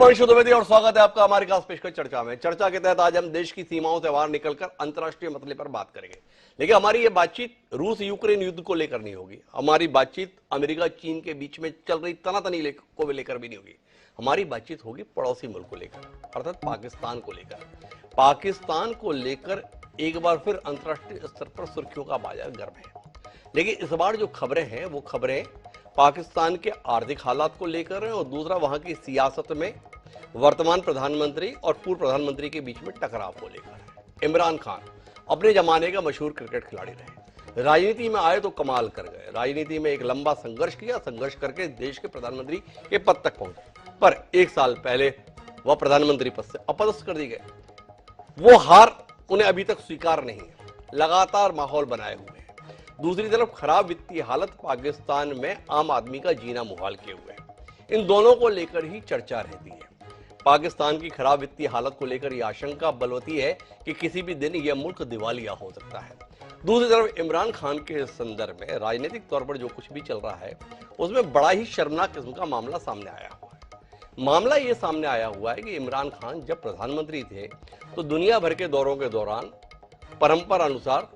हिमांशु द्विवेदी और स्वागत है आपका हमारी खास पेशकश चर्चा में। चर्चा के तहत आज हम देश की सीमाओं से बाहर निकलकर अंतर्राष्ट्रीय मसले पर बात करेंगे, लेकिन हमारी ये बातचीत रूस यूक्रेन युद्ध को लेकर नहीं होगी। हमारी बातचीत अमेरिका चीन के बीच में चल रही तनातनी को लेकर भी नहीं होगी। हमारी बातचीत होगी पड़ोसी मुल्क को लेकर, अर्थात पाकिस्तान को लेकर। पाकिस्तान को लेकर एक बार फिर अंतर्राष्ट्रीय स्तर पर सुर्खियों का बाजार गर्म है, लेकिन इस बार जो खबरें हैं वो खबरें पाकिस्तान के आर्थिक हालात को लेकर है और दूसरा वहां की सियासत में वर्तमान प्रधानमंत्री और पूर्व प्रधानमंत्री के बीच में टकराव को लेकर है। इमरान खान अपने जमाने का मशहूर क्रिकेट खिलाड़ी रहे, राजनीति में आए तो कमाल कर गए। राजनीति में एक लंबा संघर्ष किया, संघर्ष करके देश के प्रधानमंत्री के पद तक पहुंचे, पर एक साल पहले वह प्रधानमंत्री पद से अपदस्थ कर दिए गए। वो हार उन्हें अभी तक स्वीकार नहीं है, लगातार माहौल बनाए हुए हैं। दूसरी तरफ खराब वित्तीय हालत पाकिस्तान में आम आदमी का जीना मुहाल किए हुए है। इन दोनों को लेकर ही चर्चा रहती है। पाकिस्तान की खराब वित्तीय हालत को लेकर यह आशंका बलवती है कि किसी भी दिन यह मुल्क दिवालिया हो सकता है। दूसरी तरफ इमरान खान के संदर्भ में राजनीतिक तौर पर जो कुछ भी चल रहा है उसमें बड़ा ही शर्मनाक किस्म का मामला सामने आया हुआ है। मामला यह सामने आया हुआ है कि इमरान खान जब प्रधानमंत्री थे तो दुनिया भर के दौरों के दौरान परंपरा अनुसार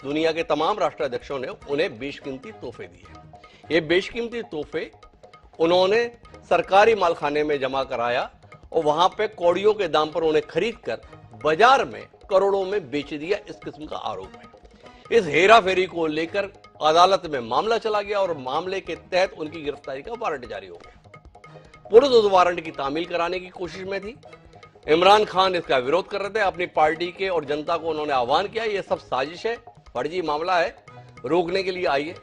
दुनिया के तमाम राष्ट्राध्यक्षों ने उन्हें बेशकीमती तोहफे दिए। ये बेशकीमती तोहफे उन्होंने सरकारी मालखाने में जमा कराया और वहां पे कौड़ियों के दाम पर उन्हें खरीद कर बाजार में करोड़ों में बेच दिया, इस किस्म का आरोप है। इस हेरा फेरी को लेकर अदालत में मामला चला गया और मामले के तहत उनकी गिरफ्तारी का वारंट जारी हो गया। पुलिस उस वारंट की तामील कराने की कोशिश में थी। इमरान खान इसका विरोध कर रहे थे। अपनी पार्टी के और जनता को उन्होंने आह्वान किया, यह सब साजिश है, फर्जी मामला है, रोकने के लिए आइए।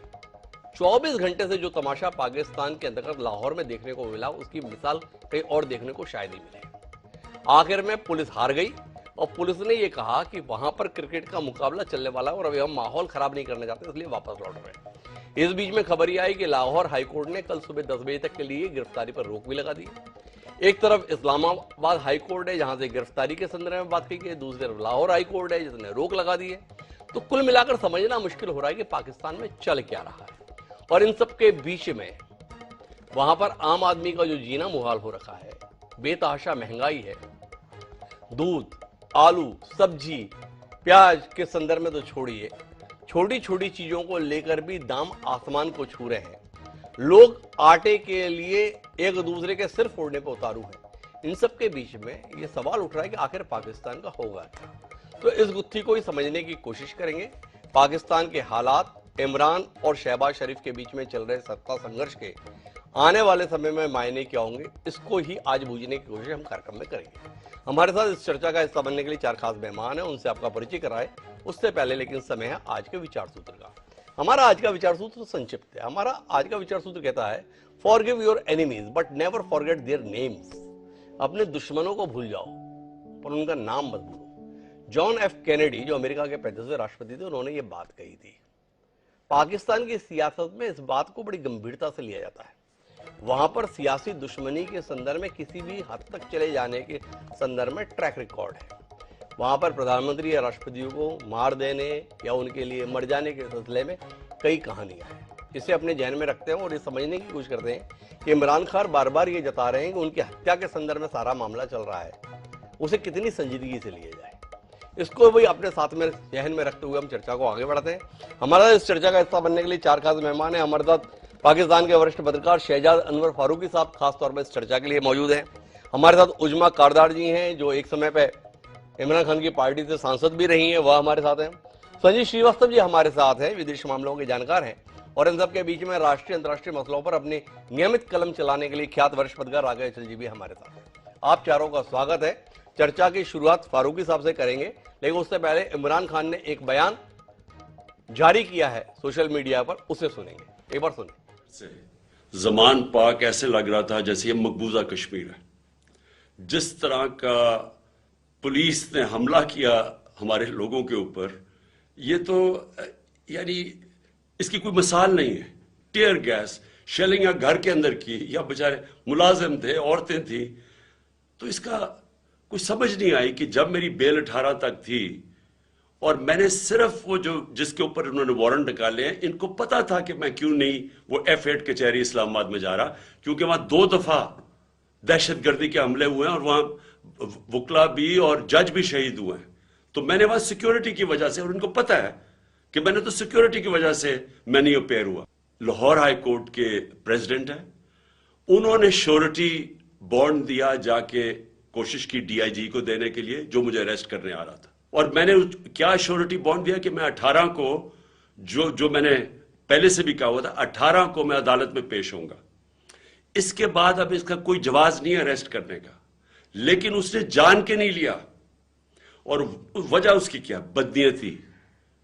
24 घंटे से जो तमाशा पाकिस्तान के अंतर्गत लाहौर में देखने को मिला उसकी मिसाल कहीं और देखने को शायद ही मिले। आखिर में पुलिस हार गई और पुलिस ने यह कहा कि वहां पर क्रिकेट का मुकाबला चलने वाला है और अभी हम माहौल खराब नहीं करना चाहते, इसलिए वापस लौट रहे। इस बीच में खबर यह आई कि लाहौर हाईकोर्ट ने कल सुबह 10 बजे तक के लिए गिरफ्तारी पर रोक भी लगा दी। एक तरफ इस्लामाबाद हाईकोर्ट है जहां से गिरफ्तारी के संदर्भ में बात की गई, दूसरी तरफ लाहौर हाईकोर्ट है जिसने रोक लगा दी है। तो कुल मिलाकर समझना मुश्किल हो रहा है कि पाकिस्तान में चल क्या रहा है। और इन सब के बीच में वहां पर आम आदमी का जो जीना मुहाल हो रखा है, बेतहाशा महंगाई है। दूध, आलू, सब्जी, प्याज के संदर्भ में तो छोड़िए, छोटी छोटी चीजों को लेकर भी दाम आसमान को छू रहे हैं। लोग आटे के लिए एक दूसरे के सिर फोड़ने पर उतारू हैं। इन सब के बीच में यह सवाल उठ रहा है कि आखिर पाकिस्तान का होगा क्या। तो इस गुत्थी को ही समझने की कोशिश करेंगे। पाकिस्तान के हालात, इमरान और शहबाज शरीफ के बीच में चल रहे सत्ता संघर्ष के आने वाले समय में मायने क्या होंगे, इसको ही आज बूझने की कोशिश हम कार्यक्रम में करेंगे। हमारे साथ इस चर्चा का हिस्सा बनने के लिए 4 खास मेहमान हैं, उनसे आपका परिचय कराए उससे पहले लेकिन समय है आज के विचार सूत्र का। हमारा आज का विचार सूत्र संक्षिप्त है। हमारा आज का विचार सूत्र कहता है, forgive your enemies but never forget their names. अपने दुश्मनों को भूल जाओ पर उनका नाम मत भूलो। जॉन एफ कैनेडी जो अमेरिका के 35वें राष्ट्रपति थे, उन्होंने ये बात कही थी। पाकिस्तान की सियासत में इस बात को बड़ी गंभीरता से लिया जाता है। वहां पर सियासी दुश्मनी के संदर्भ में किसी भी हद तक चले जाने के संदर्भ में ट्रैक रिकॉर्ड है। वहां पर प्रधानमंत्री या राष्ट्रपतियों को मार देने या उनके लिए मर जाने के सिलसिले में कई कहानियां हैं। इसे अपने जहन में रखते हैं और ये समझने की कोशिश करते हैं कि इमरान खान बार बार ये जता रहे हैं कि उनकी हत्या के संदर्भ में सारा मामला चल रहा है, उसे कितनी संजीदगी से लिया जाए। इसको भी अपने साथ में जहन में रखते हुए हम चर्चा को आगे बढ़ाते हैं। हमारा इस चर्चा का हिस्सा बनने के लिए 4 खास मेहमान हैं। हमारे साथ पाकिस्तान के वरिष्ठ पत्रकार शहजाद अनवर फारूकी साहब खास तौर पर इस चर्चा के लिए मौजूद हैं। हमारे साथ उजमा कारदार जी हैं जो एक समय पे इमरान खान की पार्टी से सांसद भी रही हैं, वह हमारे साथ हैं। संजीव श्रीवास्तव जी हमारे साथ हैं, विदेश मामलों के जानकार हैं और इन सब के बीच में राष्ट्रीय अंतर्राष्ट्रीय मसलों पर अपनी नियमित कलम चलाने के लिए ख्यात वरिष्ठ पत्रकार राघव अचल जी भी हमारे साथ हैं। आप चारों का स्वागत है। चर्चा की शुरुआत फारूकी साहब से करेंगे, लेकिन उससे पहले इमरान खान ने एक बयान जारी किया है सोशल मीडिया पर, उसे सुनेंगे। एक बार सुनिए। जमान पाक ऐसे लग रहा था जैसे ये मकबूजा कश्मीर है। जिस तरह का पुलिस ने हमला किया हमारे लोगों के ऊपर, ये तो यानी इसकी कोई मिसाल नहीं है। टीयर गैस, शेलिंग या घर के अंदर की, या बेचारे मुलाजिम थे, औरतें थी, तो इसका कुछ समझ नहीं आई कि जब मेरी बेल 18 तक थी और मैंने सिर्फ वो जो जिसके ऊपर उन्होंने वारंट निकाले हैं, इनको पता था कि मैं क्यों नहीं वो F8 कचहरी इस्लामाबाद में जा रहा, क्योंकि वहां 2 दफा दहशतगर्दी के हमले हुए हैं और वहां वकला भी और जज भी शहीद हुए हैं। तो मैंने वहां सिक्योरिटी की वजह से, और उनको पता है कि मैंने तो सिक्योरिटी की वजह से मैं नहीं अपेयर हुआ। लाहौर हाई कोर्ट के प्रेसिडेंट हैं, उन्होंने श्योरिटी बॉन्ड दिया, जाके कोशिश की डीआईजी को देने के लिए जो मुझे अरेस्ट करने आ रहा था। और मैंने क्या श्योरिटी बॉन्ड दिया कि मैं 18 को, जो मैंने पहले से भी कहा हुआ था, 18 को मैं अदालत में पेश होऊंगा। इसके बाद अब इसका कोई जवाब नहीं है अरेस्ट करने का, लेकिन उसने जान के नहीं लिया। और वजह उसकी क्या? बदनीयती।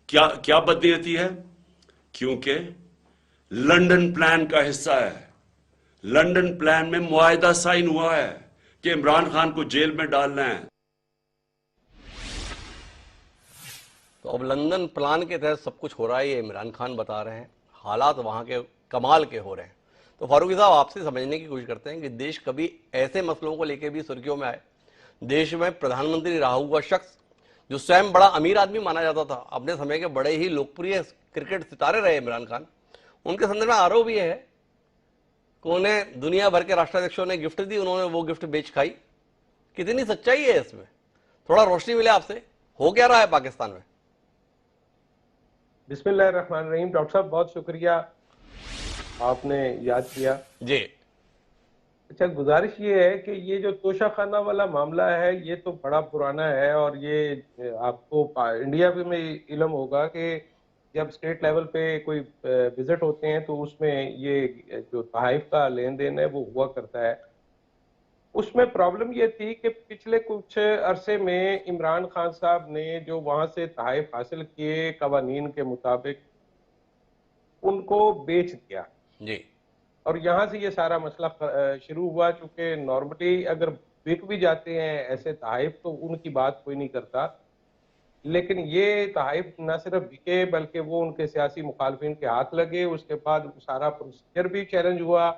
क्या बदनीयती है? क्योंकि लंदन प्लान का हिस्सा है। लंदन प्लान में मुआहदा साइन हुआ है कि इमरान खान को जेल में डालना है। तो अब लंदन प्लान के तहत सब कुछ हो रहा है, ये इमरान खान बता रहे हैं। हालात वहां के कमाल के हो रहे हैं। तो फारूकी साहब, आपसे समझने की कोशिश करते हैं कि देश कभी ऐसे मसलों को लेकर भी सुर्खियों में आए। देश में प्रधानमंत्री रहा हुआ शख्स जो स्वयं बड़ा अमीर आदमी माना जाता था, अपने समय के बड़े ही लोकप्रिय क्रिकेट सितारे रहे इमरान खान, उनके संदर्भ में आरोप भी है कि उन्हें दुनिया भर के राष्ट्राध्यक्षों ने गिफ्ट दी, उन्होंने वो गिफ्ट बेच खाई। कितनी सच्चाई है इसमें? थोड़ा रोशनी मिले आपसे, हो क्या रहा है पाकिस्तान में? बिस्मिल्लाहिर्रहमानिर्रहीम। डॉक्टर साहब, बहुत शुक्रिया, आपने याद किया जी। अच्छा, गुजारिश ये है कि ये जो तोशाखाना वाला मामला है, ये तो बड़ा पुराना है। और ये आपको इंडिया में इल्म होगा कि जब स्टेट लेवल पे कोई विजिट होते हैं तो उसमें ये जो तहाइफ का लेन देन है वो हुआ करता है। उसमें प्रॉब्लम ये थी कि पिछले कुछ अरसे में इमरान खान साहब ने जो वहां से तहाइफ हासिल किए कवानीन के मुताबिक, उनको बेच दिया। जी। और यहाँ से ये सारा मसला शुरू हुआ। चूंकि नॉर्मली अगर बिक भी जाते हैं ऐसे तहाइफ तो उनकी बात कोई नहीं करता, लेकिन ये तहाइफ न सिर्फ बिके बल्कि वो उनके सियासी मुखालफिन के हाथ लगे। उसके बाद सारा प्रोसीजर भी चैलेंज हुआ।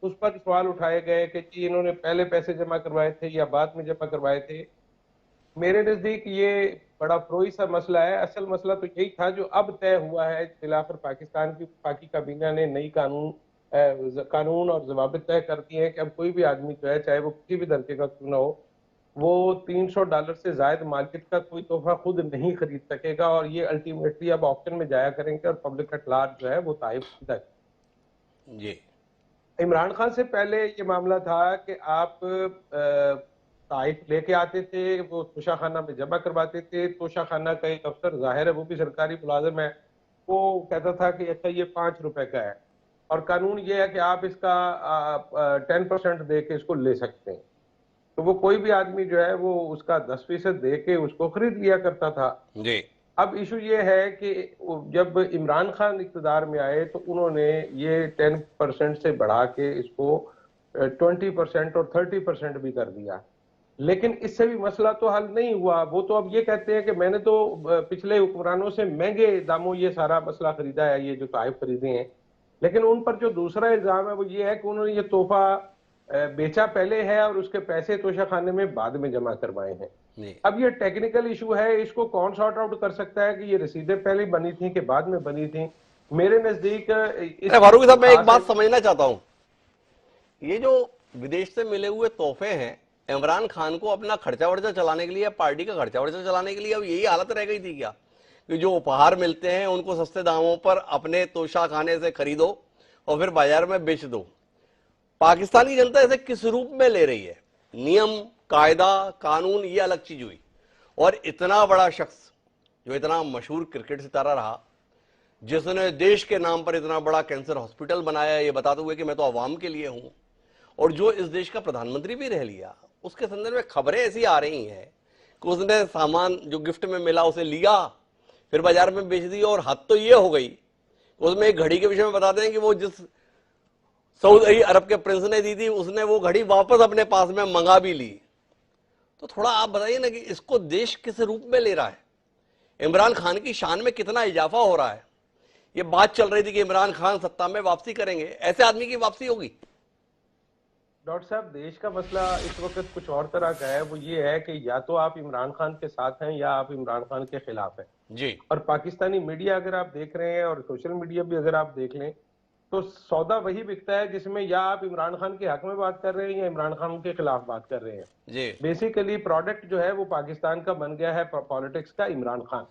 उस पर सवाल उठाए गए कि जी इन्होंने पहले पैसे जमा करवाए थे या बाद में जमा करवाए थे। मेरे नजदीक ये बड़ा फ्रोई सा मसला है। असल मसला तो यही था जो अब तय हुआ है। बिलाखिर पाकिस्तान की पाकी काबीना ने नई कानून और जवाबित तय कर दिए हैं कि अब कोई भी आदमी जो है, चाहे वो किसी भी दर्जे का क्यों ना हो, वो $300 से ज्यादा मार्केट का कोई तोहफा खुद नहीं खरीद सकेगा। और ये अल्टीमेटली अब ऑप्शन में जाया करेंगे और पब्लिक एट लार्ज जो है वो ताइफ खरीदा। जी। इमरान खान से पहले ये मामला था कि आप ताइफ लेके आते थे, वो तोशाखाना में जमा करवाते थे। तोशाखाना का एक अफसर, जाहिर है वो भी सरकारी मुलाजिम है, वो कहता था कि अच्छा ये ₹5 का है और कानून ये है कि आप इसका 10% दे के इसको ले सकते हैं। तो वो कोई भी आदमी जो है वो उसका 10% दे के उसको खरीद लिया करता था। जी। अब इशू ये है कि जब इमरान खान इक़्तिदार में आए तो उन्होंने ये 10% से बढ़ा के इसको 20% और 30% भी कर दिया। लेकिन इससे भी मसला तो हल नहीं हुआ। वो तो अब ये कहते हैं कि मैंने तो पिछले हुक्मरानों से महंगे दामों ये सारा मसला खरीदा है, ये जो ताइफ खरीदे हैं। लेकिन उन पर जो दूसरा इल्जाम है वो ये है कि उन्होंने ये तोहफा बेचा पहले है और उसके पैसे तोशाखाने में बाद में जमा करवाए हैं। अब ये टेक्निकल इशू है, इसको कौन सॉर्ट आउट कर सकता है कि ये रसीदें पहले बनी थी कि बाद में बनी थी? मेरे नजदीक फारूकी साहब, मैं एक बात समझना चाहता हूं। ये जो विदेश से मिले हुए तोहफे हैं, इमरान खान को अपना खर्चा वर्चा चलाने के लिए, पार्टी का खर्चा वर्चा चलाने के लिए अब यही हालत रह गई थी क्या कि जो उपहार मिलते हैं उनको सस्ते दामों पर अपने तोशाखाने से खरीदो और फिर बाजार में बेच दो? पाकिस्तानी जनता इसे किस रूप में ले रही है? नियम, कायदा, कानून, ये अलग चीज हुई। और इतना बड़ा शख्स जो इतना मशहूर क्रिकेट सितारा रहा, जिसने देश के नाम पर इतना बड़ा कैंसर हॉस्पिटल बनाया, ये बताते हुए कि मैं तो अवाम के लिए हूं, और जो इस देश का प्रधानमंत्री भी रह लिया, उसके संदर्भ में खबरें ऐसी आ रही हैं कि उसने सामान जो गिफ्ट में मिला उसे लिया, फिर बाजार में बेच दिया। और हद तो ये हो गई, उसमें एक घड़ी के विषय में बताते हैं कि वो जिस सऊदी अरब के प्रिंस ने दी थी, उसने वो घड़ी वापस अपने पास में मंगा भी ली। तो थोड़ा आप बताइए ना कि इसको देश किस रूप में ले रहा है? इमरान खान की शान में कितना इजाफा हो रहा है? ये बात चल रही थी कि इमरान खान सत्ता में वापसी करेंगे, ऐसे आदमी की वापसी होगी? डॉक्टर साहब, देश का मसला इस वक्त कुछ और तरह का है। वो ये है कि या तो आप इमरान खान के साथ हैं या आप इमरान खान के खिलाफ हैं। जी। और पाकिस्तानी मीडिया अगर आप देख रहे हैं और सोशल मीडिया भी अगर आप देख लें तो सौदा वही बिकता है जिसमें या आप इमरान खान के हक में बात कर रहे हैं या इमरान खान के खिलाफ बात कर रहे हैं। जी। बेसिकली प्रोडक्ट जो है वो पाकिस्तान का बन गया है पॉलिटिक्स का इमरान खान।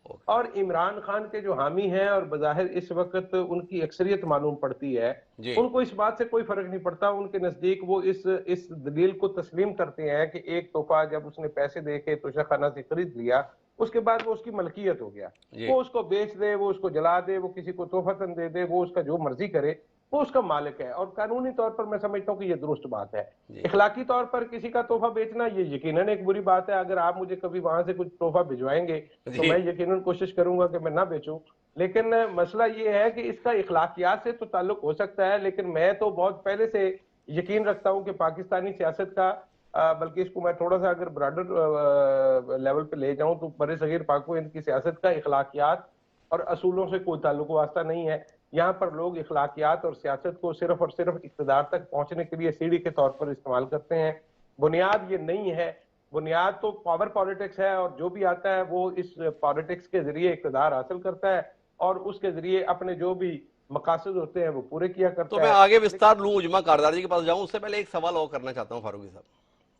ओके। और इमरान खान के जो हामी हैं और बज़ाहिर इस वक्त उनकी अक्सरियत मालूम पड़ती है, जी। उनको इस बात से कोई फर्क नहीं पड़ता। उनके नजदीक वो इस दलील को तस्लीम करते हैं कि एक तोहफा जब उसने पैसे दे के तोशाखाना से खरीद लिया, उसके बाद वो उसकी मलकियत हो गया। जी। वो उसको बेच दे, वो उसको जला दे, वो किसी को तोहफतन दे दे, वो उसका जो मर्जी करे, वो उसका मालिक है। और कानूनी तौर पर मैं समझता हूँ कि ये दुरुस्त बात है। जी। इखलाकी तौर पर किसी का तोहफा बेचना ये यकीनन एक बुरी बात है। अगर आप मुझे कभी वहां से कुछ तोहफा भिजवाएंगे तो जी। मैं यकीनन कोशिश करूंगा कि मैं ना बेचूं। लेकिन मसला ये है कि इसका इखलाकियात से तो ताल्लुक हो सकता है, लेकिन मैं तो बहुत पहले से यकीन रखता हूं कि पाकिस्तानी सियासत का, बल्कि इसको मैं थोड़ा सा अगर ब्रॉडर लेवल पे ले जाऊं तो बड़े सगीर पाक हिंद की सियासत का इखलाकियात और असूलों से कोई ताल्लुक वास्ता नहीं है। यहाँ पर लोग इखलाकियात और सियासत को सिर्फ और सिर्फ इक़्तिदार तक पहुंचने के लिए सीढ़ी के तौर पर इस्तेमाल करते हैं। बुनियाद ये नहीं है। बुनियाद तो पावर पॉलिटिक्स है और जो भी आता है वो इस पॉलिटिक्स के जरिए इक़्तिदार हासिल करता है और उसके जरिए अपने जो भी मकासद होते हैं वो पूरे किया तो करता मैं है। आगे विस्तार लूं, उजमा कारदार जी के पास जाऊं, उससे पहले एक सवाल और करना चाहता हूं फारूकी साहब।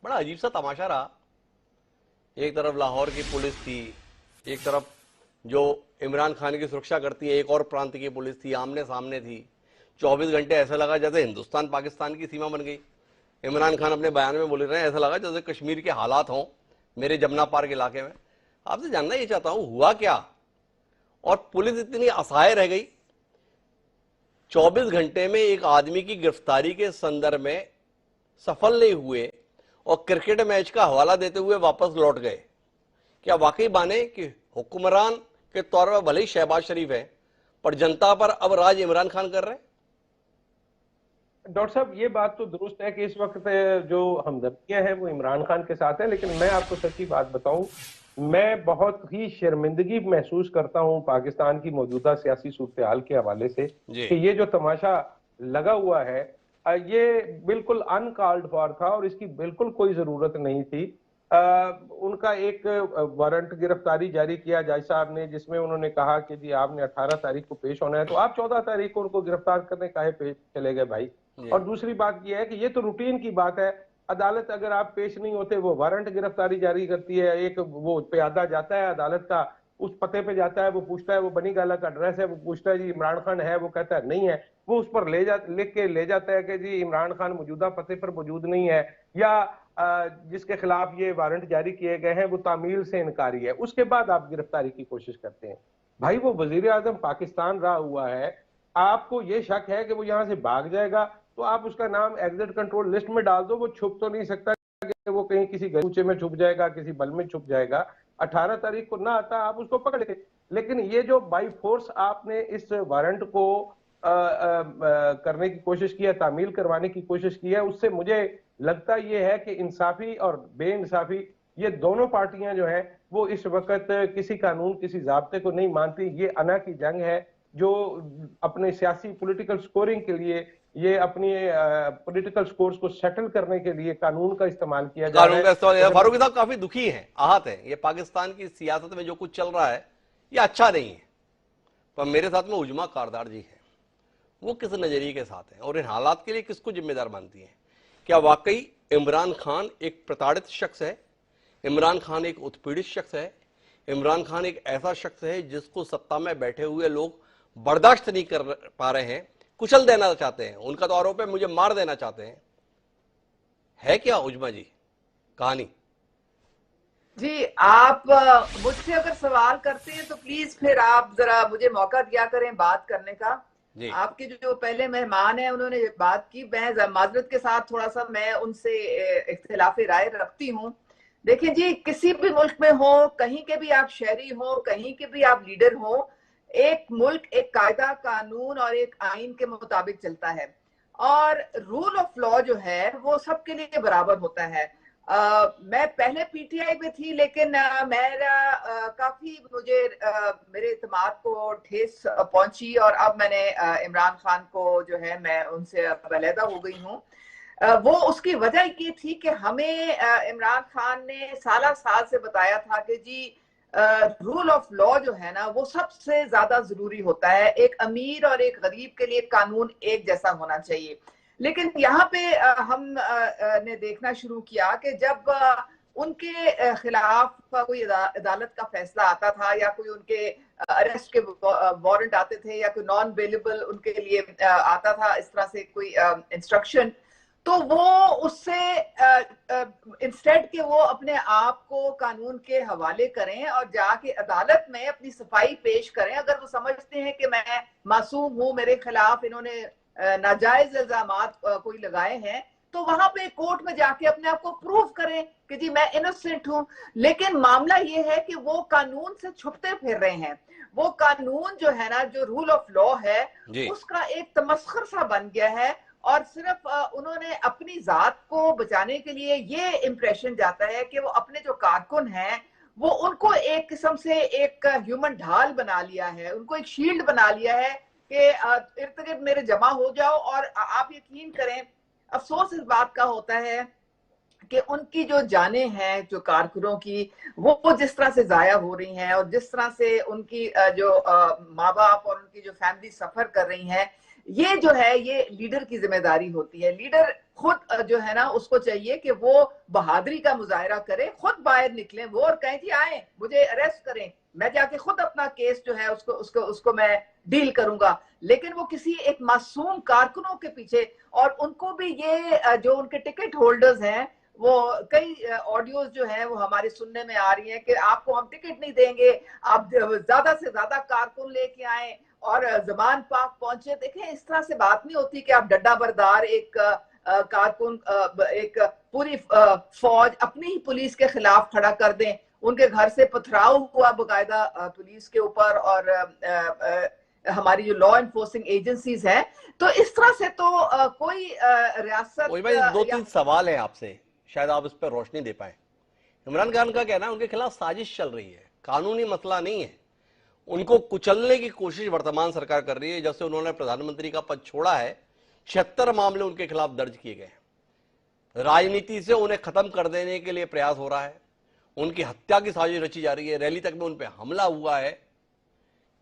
बड़ा अजीब सा तमाशा रहा। एक तरफ लाहौर की पुलिस थी, एक तरफ जो इमरान खान की सुरक्षा करती है एक और प्रांत की पुलिस थी, आमने सामने थी। 24 घंटे ऐसा लगा जैसे हिंदुस्तान पाकिस्तान की सीमा बन गई। इमरान खान अपने बयान में बोल रहे हैं ऐसा लगा जैसे कश्मीर के हालात हों मेरे जमुना पार्क इलाके में। आपसे जानना ये चाहता हूं हुआ क्या, और पुलिस इतनी असहाय रह गई। 24 घंटे में एक आदमी की गिरफ्तारी के संदर्भ में सफल नहीं हुए और क्रिकेट मैच का हवाला देते हुए वापस लौट गए। क्या वाकई माने कि हुक्मरान के तौर पर भले ही शहबाज शरीफ है, पर जनता पर अब राज इमरान खान कर रहे हैं? डॉक्टर साहब, ये बात तो दुरुस्त है कि इस वक्त जो हमदर्दियां हैं वो इमरान खान के साथ है, लेकिन मैं आपको सच्ची बात बताऊं, मैं बहुत ही शर्मिंदगी महसूस करता हूं पाकिस्तान की मौजूदा सियासी सूरत हाल के हवाले से जी। कि ये जो तमाशा लगा हुआ है ये बिल्कुल अनकॉल्ड फॉर था और इसकी बिल्कुल कोई जरूरत नहीं थी। उनका एक वारंट गिरफ्तारी जारी किया जज साहब ने, जिसमें उन्होंने कहा कि जी आपने 18 तारीख को पेश होना है, तो आप 14 तारीख को उनको गिरफ्तार करने काहे पेश चले गए भाई। और दूसरी बात यह है कि ये तो रूटीन की बात है। अदालत अगर आप पेश नहीं होते वो वारंट गिरफ्तारी जारी करती है। एक वो प्यादा जाता है अदालत का, उस पते पे जाता है, वो पूछता है वो बनी गाला का एड्रेस है, वो पूछता है जी इमरान खान है, वो कहता है नहीं है, वो उस पर लिख के ले जाता है कि जी इमरान खान मौजूदा पते पर मौजूद नहीं है, या जिसके खिलाफ ये वारंट जारी किए गए हैं वो तामील से इनकारी है। उसके बाद आप गिरफ्तारी की कोशिश करते हैं। भाई वो वजीर आजम पाकिस्तान रहा हुआ है, आपको ये शक है कि वो यहां से भाग जाएगा तो आप उसका नाम एग्जिट कंट्रोल लिस्ट में डाल दो। वो छुप तो नहीं सकता कि वो कहीं किसी गलीचे में छुप जाएगा, किसी बल में छुप जाएगा। 18 तारीख को ना आता आप उसको पकड़ के, लेकिन ये जो बाई फोर्स आपने इस वारंट को करने की कोशिश की है, तामील करवाने की कोशिश की है, उससे मुझे लगता ये है कि इंसाफी और बेइंसाफी ये दोनों पार्टियां जो है वो इस वक्त किसी कानून किसी जाब्ते को नहीं मानती। ये अना की जंग है जो अपने सियासी पॉलिटिकल स्कोरिंग के लिए, ये अपनी पॉलिटिकल स्कोर्स को सेटल करने के लिए कानून का इस्तेमाल किया जा रहा है। फारूकी साहब काफी दुखी हैं, आहत हैं। ये पाकिस्तान की सियासत में जो कुछ चल रहा है ये अच्छा नहीं है। पर मेरे साथ में उजमा कारदार जी हैं, वो किस नजरिए के साथ हैं और इन हालात के लिए किसको जिम्मेदार मानती हैं? क्या वाकई इमरान खान एक प्रताड़ित शख्स है? इमरान खान एक उत्पीड़ित शख्स है? इमरान खान एक ऐसा शख्स है जिसको सत्ता में बैठे हुए लोग बर्दाश्त नहीं कर पा रहे हैं, कुचल देना चाहते हैं? उनका तो आरोप है मुझे मार देना चाहते हैं। है क्या उजमा जी कहानी? जी, आप मुझसे अगर सवाल करते हैं तो प्लीज फिर आप जरा मुझे मौका दिया करें बात करने का। आपके जो पहले मेहमान हैं उन्होंने बात की, मैं माजरत के साथ थोड़ा सा मैं उनसे इख्तिलाफी राय रखती हूँ। देखिए जी, किसी भी मुल्क में हो, कहीं के भी आप शहरी हो, कहीं के भी आप लीडर हो, एक मुल्क एक कायदा कानून और एक आइन के मुताबिक चलता है और रूल ऑफ लॉ जो है वो सबके लिए बराबर होता है। मैं पहले पीटीआई में थी, लेकिन मेरा काफी मुझे मेरे इत्मीनान को ठेस पहुंची और अब मैंने इमरान खान को जो है मैं उनसे अलहदा हो गई हूँ। वो उसकी वजह ये थी कि हमें इमरान खान ने साल से बताया था कि जी रूल ऑफ लॉ जो है ना वो सबसे ज्यादा जरूरी होता है। एक अमीर और एक गरीब के लिए कानून एक जैसा होना चाहिए। लेकिन यहाँ पे हम ने देखना शुरू किया कि जब उनके खिलाफ कोई अदालत का फैसला आता था या कोई उनके अरेस्ट के वारंट आते थे या कोई नॉन अवेलेबल उनके लिए आता था, इस तरह से कोई इंस्ट्रक्शन, तो वो उससे इंस्टेड के वो अपने आप को कानून के हवाले करें और जाके अदालत में अपनी सफाई पेश करें। अगर वो समझते हैं कि मैं मासूम हूं, मेरे खिलाफ इन्होंने नाजायज इल्जामात कोई लगाए हैं, तो वहां पे कोर्ट में जाके अपने आप को प्रूव करें कि जी मैं इनोसेंट हूं। लेकिन मामला ये है कि वो कानून से छुपते फिर रहे हैं। वो कानून जो है ना, जो रूल ऑफ लॉ है, उसका एक तमस्खर सा बन गया है और सिर्फ उन्होंने अपनी जात को बचाने के लिए ये इंप्रेशन जाता है कि वो अपने जो कारकुन हैं वो उनको एक किस्म से एक ह्यूमन ढाल बना लिया है, उनको एक शील्ड बना लिया है कि इर्द गिर्द मेरे जमा हो जाओ। और आप यकीन करें, अफसोस इस बात का होता है कि उनकी जो जाने हैं जो कारकुनों की, वो जिस तरह से जाया हो रही हैं और जिस तरह से उनकी जो माँ बाप और उनकी जो फैमिली सफर कर रही हैं, ये जो है ये लीडर की जिम्मेदारी होती है। लीडर खुद जो है ना उसको चाहिए कि वो बहादुरी का मुजाहरा करे, खुद बाहर निकले वो और कहें जी आए मुझे अरेस्ट करें, मैं जाके खुद अपना केस जो है उसको मैं डील करूंगा। लेकिन वो किसी एक मासूम कारकुनों के पीछे, और उनको भी ये जो उनके टिकट होल्डर्स हैं, वो कई ऑडियोज जो है वो हमारे सुनने में आ रही हैं कि आपको हम टिकट नहीं देंगे, आप ज्यादा से ज्यादा कारकुन लेके आए और जमान पाक पहुंचे। देखें, इस तरह से बात नहीं होती कि आप डड्डा बरदार एक कारकुन, एक पूरी फौज अपनी ही पुलिस के खिलाफ खड़ा कर दें। उनके घर से पथराव हुआ बाकायदा पुलिस के ऊपर और हमारी जो लॉ एनफोर्सिंग एजेंसीज हैं। तो इस तरह से तो कोई रियासत। दो तीन सवाल है आपसे, शायद आप इस पर रोशनी दे पाए। इमरान खान का कहना है उनके खिलाफ साजिश चल रही है, कानूनी मसला नहीं है, उनको कुचलने की कोशिश वर्तमान सरकार कर रही है। जब से उन्होंने प्रधानमंत्री का पद छोड़ा है 76 मामले उनके खिलाफ दर्ज किए गए हैं। राजनीति से उन्हें खत्म कर देने के लिए प्रयास हो रहा है, उनकी हत्या की साजिश रची जा रही है, रैली तक में उन पर हमला हुआ है।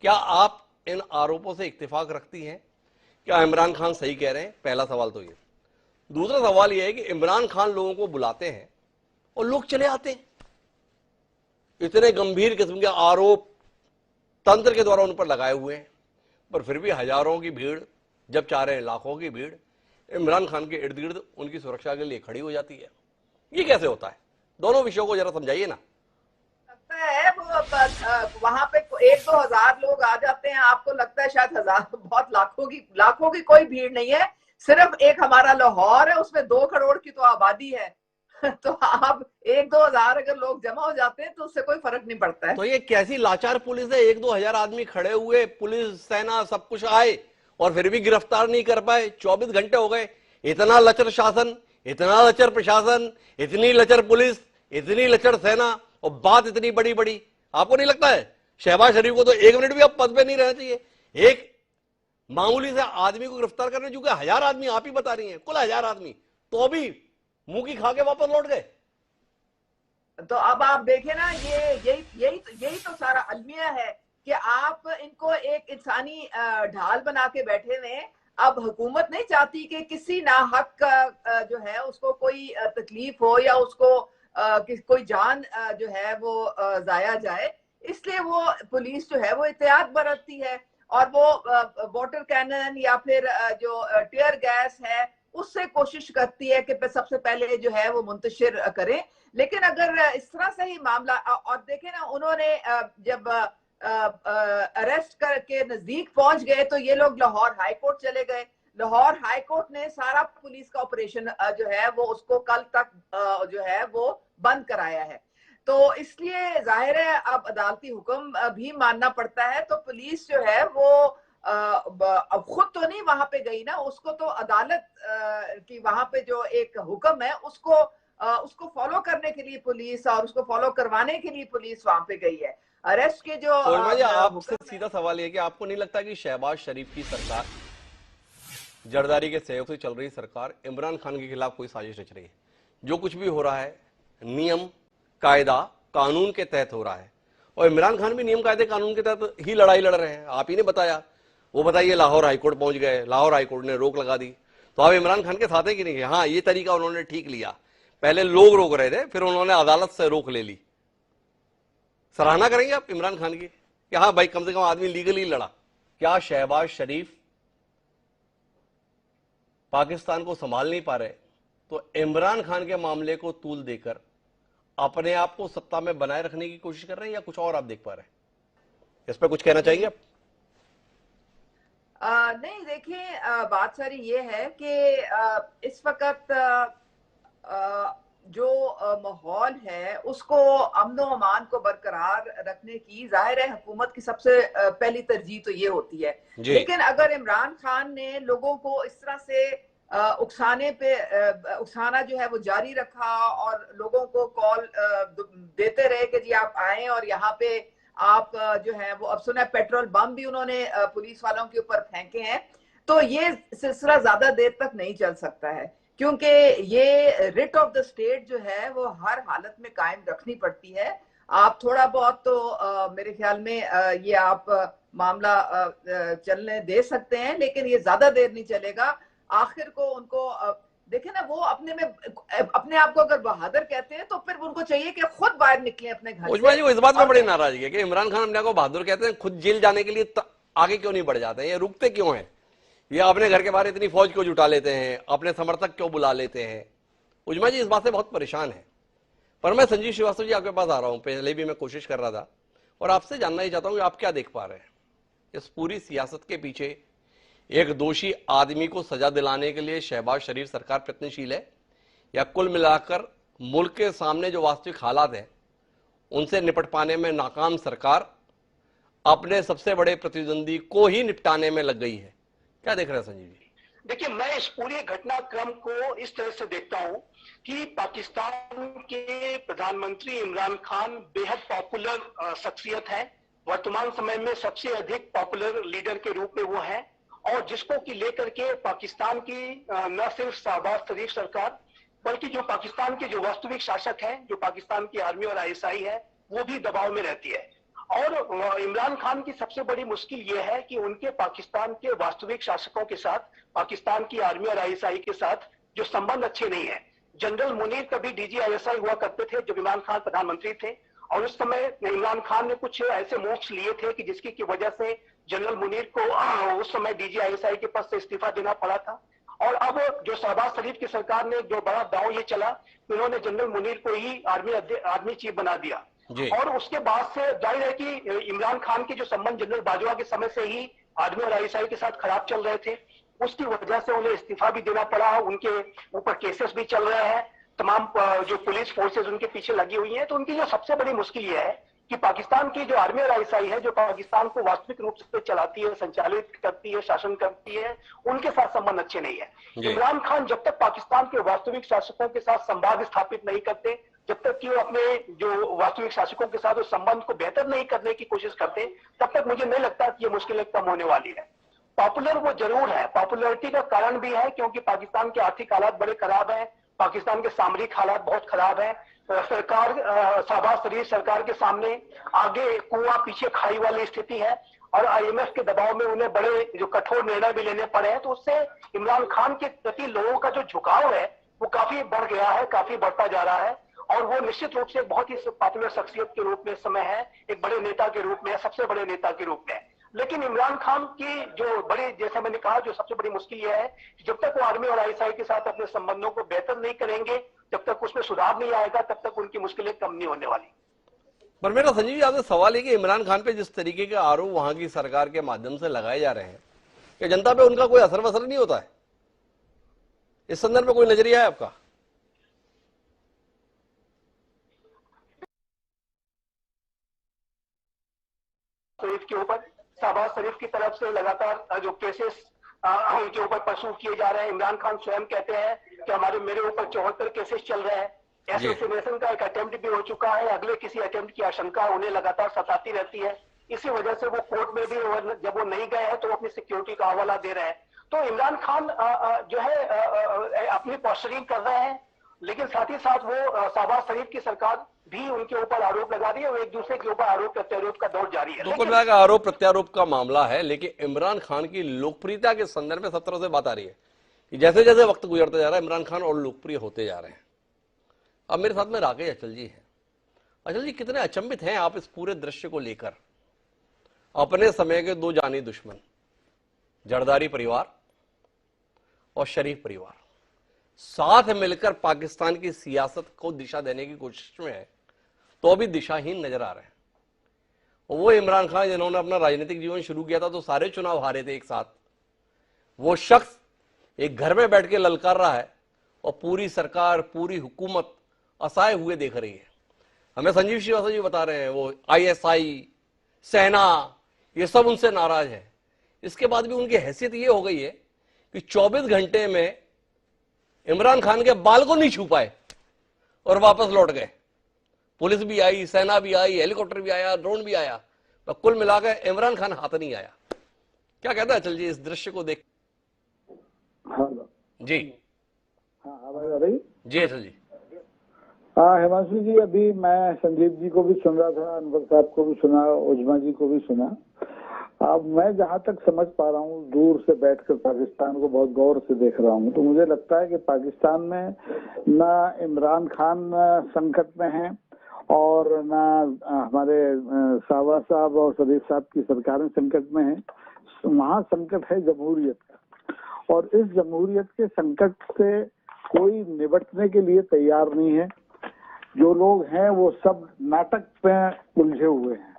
क्या आप इन आरोपों से इत्तेफाक रखती हैं? क्या इमरान खान सही कह रहे हैं? पहला सवाल तो ये। दूसरा सवाल यह है कि इमरान खान लोगों को बुलाते हैं और लोग चले आते हैं। इतने गंभीर किस्म के आरोप तंत्र के द्वारा उन पर लगाए हुए हैं, पर फिर भी हजारों की भीड़, जब चाह रहे हैं लाखों की भीड़, इमरान खान के इर्द गिर्द उनकी सुरक्षा के लिए खड़ी हो जाती है। ये कैसे होता है? दोनों विषयों को जरा समझाइए ना। लगता है वो वहां पे 1-2 हजार लोग आ जाते हैं, आपको लगता है शायद हजार, बहुत लाखों की कोई भीड़ नहीं है। सिर्फ एक हमारा लाहौर है, उसमें 2 करोड़ की तो आबादी है। तो आप 1-2 हजार अगर लोग जमा हो जाते हैं तो उससे कोई फर्क नहीं पड़ता है। तो ये कैसी लाचार पुलिस है? 1-2 हजार आदमी खड़े हुए, पुलिस सेना सब कुछ आए और फिर भी गिरफ्तार नहीं कर पाए। 24 घंटे हो गए। इतना लचर शासन, इतना लचर प्रशासन, इतनी लचर पुलिस, इतनी लचर सेना, और बात इतनी बड़ी बड़ी। आपको नहीं लगता है शहबाज शरीफ को तो 1 मिनट भी अब पद पे नहीं रहना चाहिए? एक मामूली से आदमी को गिरफ्तार करने, चूंकि 1000 आदमी आप ही बता रही हैं, कुल 1000 आदमी, तो भी मुंह की खा के वापस लौट गए। तो अब आप देखें ना, यही तो सारा अलमिया है कि आप इनको एक इंसानी ढाल बना के बैठे हुए। अब हुकूमत नहीं चाहती कि किसी नाहक जो है उसको कोई तकलीफ हो या उसको कोई जान जो है वो जाया जाए, इसलिए वो पुलिस जो है वो एहतियात बरतती है और वो वाटर कैनन या फिर जो टीयर गैस है उससे कोशिश करती है कि सबसे पहले जो है वो मुंतशिर करें। लेकिन अगर इस तरह से ही मामला, और देखें ना, उन्होंने जब अरेस्ट करके नजदीक पहुंच गए तो ये लोग लाहौर हाई कोर्ट चले गए। लाहौर हाई कोर्ट ने सारा पुलिस का ऑपरेशन जो है वो उसको कल तक जो है वो बंद कराया है। तो इसलिए जाहिर है अब अदालती हुक्म भी मानना पड़ता है। तो पुलिस जो है वो अब खुद तो नहीं वहां पे गई ना, उसको तो अदालत की वहां पे जो एक हुक्म है उसको फॉलो करने के लिए पुलिस, और उसको फॉलो करवाने के लिए पुलिस वहां पे गई है। अरेस्ट के जो आपसे सीधा सवाल ये कि आपको नहीं लगता कि शहबाज शरीफ की सरकार, जरदारी के सहयोग से चल रही सरकार, इमरान खान के खिलाफ कोई साजिश रच रही है? जो कुछ भी हो रहा है नियम, कायदा, कानून के तहत हो रहा है, और इमरान खान भी नियम कायदे कानून के तहत ही लड़ाई लड़ रहे हैं। आप ही ने बताया, वो बताइए लाहौर हाईकोर्ट पहुंच गए, लाहौर हाईकोर्ट ने रोक लगा दी। तो आप इमरान खान के साथ है कि नहीं? हाँ, ये तरीका उन्होंने ठीक लिया, पहले लोग रोक रहे थे, फिर उन्होंने अदालत से रोक ले ली। सराहना करेंगे आप इमरान खान की कि हाँ भाई, कम से कम आदमी लीगली लड़ा। क्या शहबाज शरीफ पाकिस्तान को संभाल नहीं पा रहे, तो इमरान खान के मामले को तूल देकर अपने आप को सत्ता में बनाए रखने की कोशिश कर रहे हैं, या कुछ और आप देख पा रहे हैं? इस पर कुछ कहना चाहेंगे आप? नहीं, देखिए, बात सारी ये है कि इस वक्त जो माहौल है उसको अमन व अमान को बरकरार रखने की जाहिर है हुकूमत की सबसे पहली तरजीह तो ये होती है। लेकिन अगर इमरान खान ने लोगों को इस तरह से उकसाना जो है वो जारी रखा और लोगों को कॉल देते रहे कि जी आप आए और यहाँ पे आप जो है वो, अब सुना पेट्रोल बम भी उन्होंने पुलिस वालों के ऊपर फेंके हैं, तो ये सिलसिला ज्यादा देर तक नहीं चल सकता है, क्योंकि ये रिट ऑफ द स्टेट जो है वो हर हालत में कायम रखनी पड़ती है। आप थोड़ा बहुत तो मेरे ख्याल में ये आप मामला चलने दे सकते हैं, लेकिन ये ज्यादा देर नहीं चलेगा। आखिर को उनको देखे ना, वो अपने आप को अगर बहादुर कहते हैं तो फिर उनको चाहिए कि खुद बाहर निकले अपने घर से। वो इस बात में बड़ी नाराजगी है कि इमरान खान अपने को बहादुर कहते हैं, खुद जेल जाने के लिए आगे क्यों नहीं बढ़ जाते हैं? ये रुकते क्यों हैं? ये अपने घर के बाहर इतनी फौज क्यों जुटा लेते हैं? अपने समर्थक क्यों बुला लेते हैं? उजमा जी इस बात से बहुत परेशान है। पर मैं संजीव श्रीवास्तव जी आपके पास आ रहा हूं, पहले भी मैं कोशिश कर रहा था और आपसे जानना ही चाहता हूं कि आप क्या देख पा रहे हैं इस पूरी सियासत के पीछे? एक दोषी आदमी को सजा दिलाने के लिए शहबाज शरीफ सरकार प्रयत्नशील है, या कुल मिलाकर मुल्क के सामने जो वास्तविक हालात हैं उनसे निपट पाने में नाकाम सरकार अपने सबसे बड़े प्रतिद्वंदी को ही निपटाने में लग गई है? क्या देख रहे हैं संजीव जी? देखिए, मैं इस पूरे घटनाक्रम को इस तरह से देखता हूं कि पाकिस्तान के प्रधानमंत्री इमरान खान बेहद पॉपुलर शख्सियत है। वर्तमान समय में सबसे अधिक पॉपुलर लीडर के रूप में वो है, और जिसको कि लेकर के पाकिस्तान की न सिर्फ शहबाज शरीफ सरकार, बल्कि जो पाकिस्तान के जो वास्तविक शासक हैं, जो पाकिस्तान की आर्मी और आईएसआई है, वो भी दबाव में रहती है। और इमरान खान की सबसे बड़ी मुश्किल ये है कि उनके पाकिस्तान के वास्तविक शासकों के साथ, पाकिस्तान की आर्मी और आईएसआई के साथ जो संबंध अच्छे नहीं है। जनरल मुनीर कभी डीजीआईएसआई हुआ करते थे जब इमरान खान प्रधानमंत्री थे, और उस समय इमरान खान ने कुछ ऐसे मूव्स लिए थे कि जिसकी की वजह से जनरल मुनीर को उस समय डीजीआईएसआई के पद से इस्तीफा देना पड़ा था। और अब जो शहबाज शरीफ की सरकार ने जो बड़ा दांव ये चला, उन्होंने जनरल मुनीर को ही आर्मी चीफ बना दिया। और उसके बाद से जाहिर है कि इमरान खान के जो संबंध जनरल बाजवा के समय से ही आर्मी और आईएसआई के साथ खराब चल रहे थे, उसकी वजह से उन्हें इस्तीफा भी देना पड़ा। उनके ऊपर केसेस भी चल रहे हैं, तमाम जो पुलिस फोर्सेस उनके पीछे लगी हुई हैं। तो उनकी जो सबसे बड़ी मुश्किल ये है कि पाकिस्तान की जो आर्मी और आईएसआई है, जो पाकिस्तान को वास्तविक रूप से चलाती है, संचालित करती है, शासन करती है, उनके साथ संबंध अच्छे नहीं है। इमरान खान जब तक पाकिस्तान के वास्तविक शासकों के साथ संवाद स्थापित नहीं करते, जब तक कि वो अपने जो वास्तविक शासकों के साथ उस संबंध को बेहतर नहीं करने की कोशिश करते, तब तक मुझे नहीं लगता कि ये मुश्किलें कम होने वाली है। पॉपुलर वो जरूर है, पॉपुलरिटी का कारण भी है क्योंकि पाकिस्तान के आर्थिक हालात बड़े खराब हैं, पाकिस्तान के सामरिक हालात बहुत खराब है। सरकार, शहबाज शरीफ सरकार के सामने आगे कुआं पीछे खाई वाली स्थिति है, और आईएमएफ के दबाव में उन्हें बड़े जो कठोर निर्णय भी लेने पड़े हैं। तो उससे इमरान खान के प्रति लोगों का जो झुकाव है वो काफी बढ़ गया है, काफी बढ़ता जा रहा है, और वो निश्चित रूप से बहुत ही पॉपुलर शख्सियत के रूप में इस समय है, एक बड़े नेता के रूप में, सबसे बड़े नेता के रूप में। लेकिन इमरान खान की जो बड़ी, जैसे मैंने कहा, जो सबसे बड़ी मुश्किल यह है कि जब तक वो आर्मी और आईएसआई के साथ अपने संबंधों को बेहतर नहीं करेंगे, जब तक उसमें सुधार नहीं आएगा, तब तक उनकी मुश्किलें कम नहीं होने वाली। पर मेरा संजीव जी आपसे सवाल है कि इमरान खान पे जिस तरीके के आरोप वहां की सरकार के माध्यम से लगाए जा रहे हैं, कि जनता पे उनका कोई असर वसर नहीं होता है? इस संदर्भ में कोई नजरिया है आपका? शरीफ के ऊपर, शहबाज शरीफ की तरफ से लगातार जो केसेस उनके ऊपर परसू किए जा रहे हैं। इमरान खान स्वयं कहते हैं कि मेरे ऊपर 74 केसेस चल रहे हैं। असैसिनेशन का एक अटेम्प्ट भी हो चुका है, अगले किसी अटेम्प्ट की आशंका उन्हें लगातार सताती रहती है। इसी वजह से वो कोर्ट में भी जब वो नहीं गए हैं तो वो अपनी सिक्योरिटी का हवाला दे रहे हैं। तो इमरान खान जो है अपनी पोस्टरिंग कर रहे हैं, लेकिन साथ ही साथ वो शहबाज शरीफ की सरकार भी उनके ऊपर आरोप लगा रही है और एक दूसरे के ऊपर आरोप प्रत्यारोप का दौर जारी है। तो कुल मिलाकर आरोप प्रत्यारोप का मामला है, लेकिन इमरान खान की लोकप्रियता के संदर्भ में सब तरह से बात आ रही है कि जैसे जैसे वक्त गुजरता जा रहा है इमरान खान और लोकप्रिय होते जा रहे हैं। अब मेरे साथ में राकेश अचल जी हैं। अचल जी, कितने अचंभित हैं आप इस पूरे दृश्य को लेकर? अपने समय के दो जानी दुश्मन, जरदारी परिवार और शरीफ परिवार, साथ मिलकर पाकिस्तान की सियासत को दिशा देने की कोशिश में है, तो भी दिशाहीन नजर आ रहे हैं। और वो इमरान खान जिन्होंने अपना राजनीतिक जीवन शुरू किया था तो सारे चुनाव हारे थे एक साथ, वो शख्स एक घर में बैठ के ललकार रहा है और पूरी सरकार, पूरी हुकूमत असहाय हुए देख रही है। हमें संजीव श्रीवास्तव जी बता रहे हैं वो ISI, सेना, ये सब उनसे नाराज है। इसके बाद भी उनकी हैसियत ये हो गई है कि 24 घंटे में इमरान खान के बाल को नहीं छू पाए और वापस लौट गए। पुलिस भी आई, सेना भी आई, हेलीकॉप्टर भी आया, ड्रोन भी आया, तो कुल मिलाकर इमरान खान हाथ नहीं आया। क्या कहता है अचल जी इस दृश्य को देख? हाँ जी हाँ, आवाज आ रही? जी अचल जी। हाँ हिमांशु जी, अभी मैं संदीप जी को भी सुन रहा था, अनवर साहब को भी सुना, उजमा जी को भी सुना। अब मैं जहाँ तक समझ पा रहा हूँ, दूर से बैठकर पाकिस्तान को बहुत गौर से देख रहा हूँ, तो मुझे लगता है कि पाकिस्तान में ना इमरान खान संकट में है और ना हमारे शहबाज साहब और शरीफ साहब की सरकारें संकट में है। वहाँ संकट है जमहूरियत का, और इस जमहूरियत के संकट से कोई निपटने के लिए तैयार नहीं है। जो लोग हैं वो सब नाटक पे उलझे हुए हैं।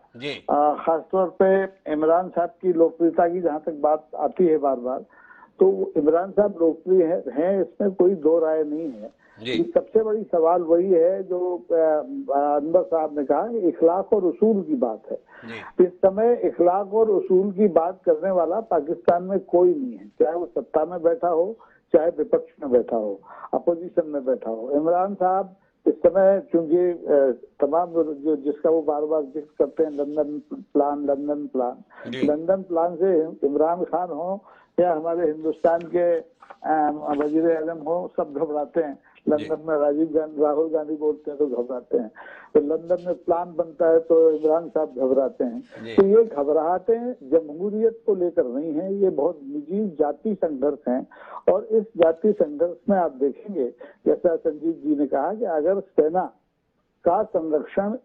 खासतौर पे इमरान साहब की लोकप्रियता की जहाँ तक बात आती है बार बार, तो इमरान साहब लोकप्रिय हैं, इसमें कोई दो राय नहीं है। सबसे बड़ी सवाल वही है जो अनवर साहब ने कहा, इखलाक और उसूल की बात है। इस समय इखलाक और उसूल की बात करने वाला पाकिस्तान में कोई नहीं है, चाहे वो सत्ता में बैठा हो, चाहे विपक्ष में बैठा हो, अपोजिशन में बैठा हो। इमरान साहब इस समय चूंकि तमाम जो जिसका वो बार बार जिक्र करते हैं, लंदन प्लान से इमरान खान हो या हमारे हिंदुस्तान के वजीर आजम हो, सब घबराते हैं। लंदन में राहुल गांधी बोलते हैं तो घबराते हैं, तो लंदन में प्लान बनता है तो इमरान साहब घबराते हैं। तो ये घबराहटें जमहूरियत को लेकर नहीं है, ये बहुत निजी जाति संघर्ष हैं। और इस जाति संघर्ष में आप देखेंगे, जैसा संजीव जी ने कहा कि अगर सेना का संरक्षण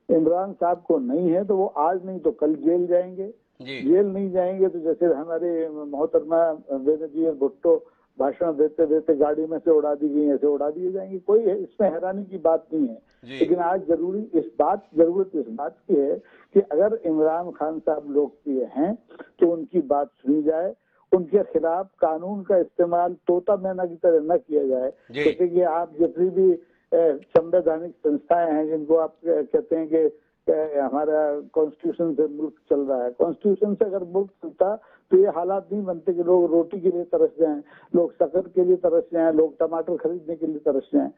इमरान साहब को नहीं है तो वो आज नहीं तो कल जेल जाएंगे। जेल नहीं जाएंगे तो जैसे हमारे मोहतरमा बेनजीर भुट्टो भाषण देते देते गाड़ी में से उड़ा दी गई, ऐसे उड़ा दिए जाएंगे। कोई इसमें हैरानी की बात नहीं है। लेकिन आज जरूरत इस बात की है कि अगर इमरान खान साहब लोकप्रिय हैं तो उनकी बात सुनी जाए, उनके खिलाफ कानून का इस्तेमाल तोता मैना की तरह न किया जाए। जैसे कि आप जितनी भी संवैधानिक संस्थाएं हैं जिनको आप कहते हैं कि हमारा कॉन्स्टिट्यूशन से मुल्क चल रहा है, कॉन्स्टिट्यूशन से अगर मुल्क चलता तो ये हालात नहीं बनते कि लोग रोटी के लिए तरस जाएं, लोग शक्कर के लिए तरस जाएं, लोग टमाटर खरीदने के लिए तरस जाएं।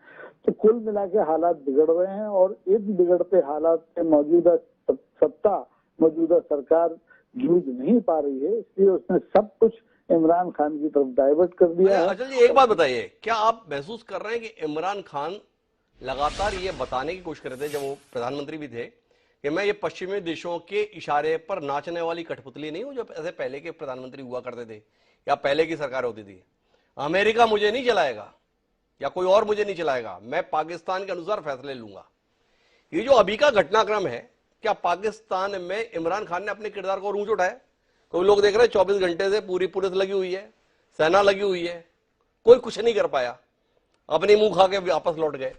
तो कुल मिला के हालात बिगड़ रहे हैं और इन बिगड़ते हालात से मौजूदा सत्ता, मौजूदा सरकार जूझ नहीं पा रही है, इसलिए उसने सब कुछ इमरान खान की तरफ डाइवर्ट कर दिया है। अचल जी, एक बात बताइए, क्या आप महसूस कर रहे हैं कि इमरान खान लगातार ये बताने की कोशिश कर रहे थे जब वो प्रधानमंत्री भी थे कि मैं ये पश्चिमी देशों के इशारे पर नाचने वाली कठपुतली नहीं हूं जो ऐसे पहले के प्रधानमंत्री हुआ करते थे या पहले की सरकार होती थी। अमेरिका मुझे नहीं चलाएगा या कोई और मुझे नहीं चलाएगा, मैं पाकिस्तान के अनुसार फैसले लूंगा। ये जो अभी का घटनाक्रम है, क्या पाकिस्तान में इमरान खान ने अपने किरदार को ऊंच उठाया? कोई लोग देख रहे हैं 24 घंटे से पूरी पुलिस लगी हुई है, सेना लगी हुई है, कोई कुछ नहीं कर पाया, अपनी मुंह खा के वापस लौट गए।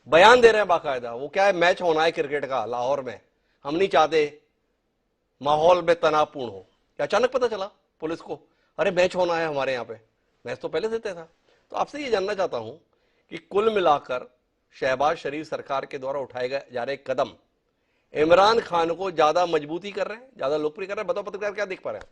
बयान दे रहे हैं बाकायदा, वो क्या है, मैच होना है क्रिकेट का लाहौर में, हम नहीं चाहते माहौल में तनावपूर्ण हो। क्या अचानक पता चला पुलिस को, अरे मैच होना है हमारे यहाँ पे? मैच तो पहले से तय था। तो आपसे ये जानना चाहता हूं कि कुल मिलाकर शहबाज शरीफ सरकार के द्वारा उठाए गए जा रहे कदम इमरान खान को ज्यादा मजबूती कर रहे हैं, ज्यादा लोकप्रिय कर रहे हैं? बताओ पत्रकार, क्या देख पा रहे हैं?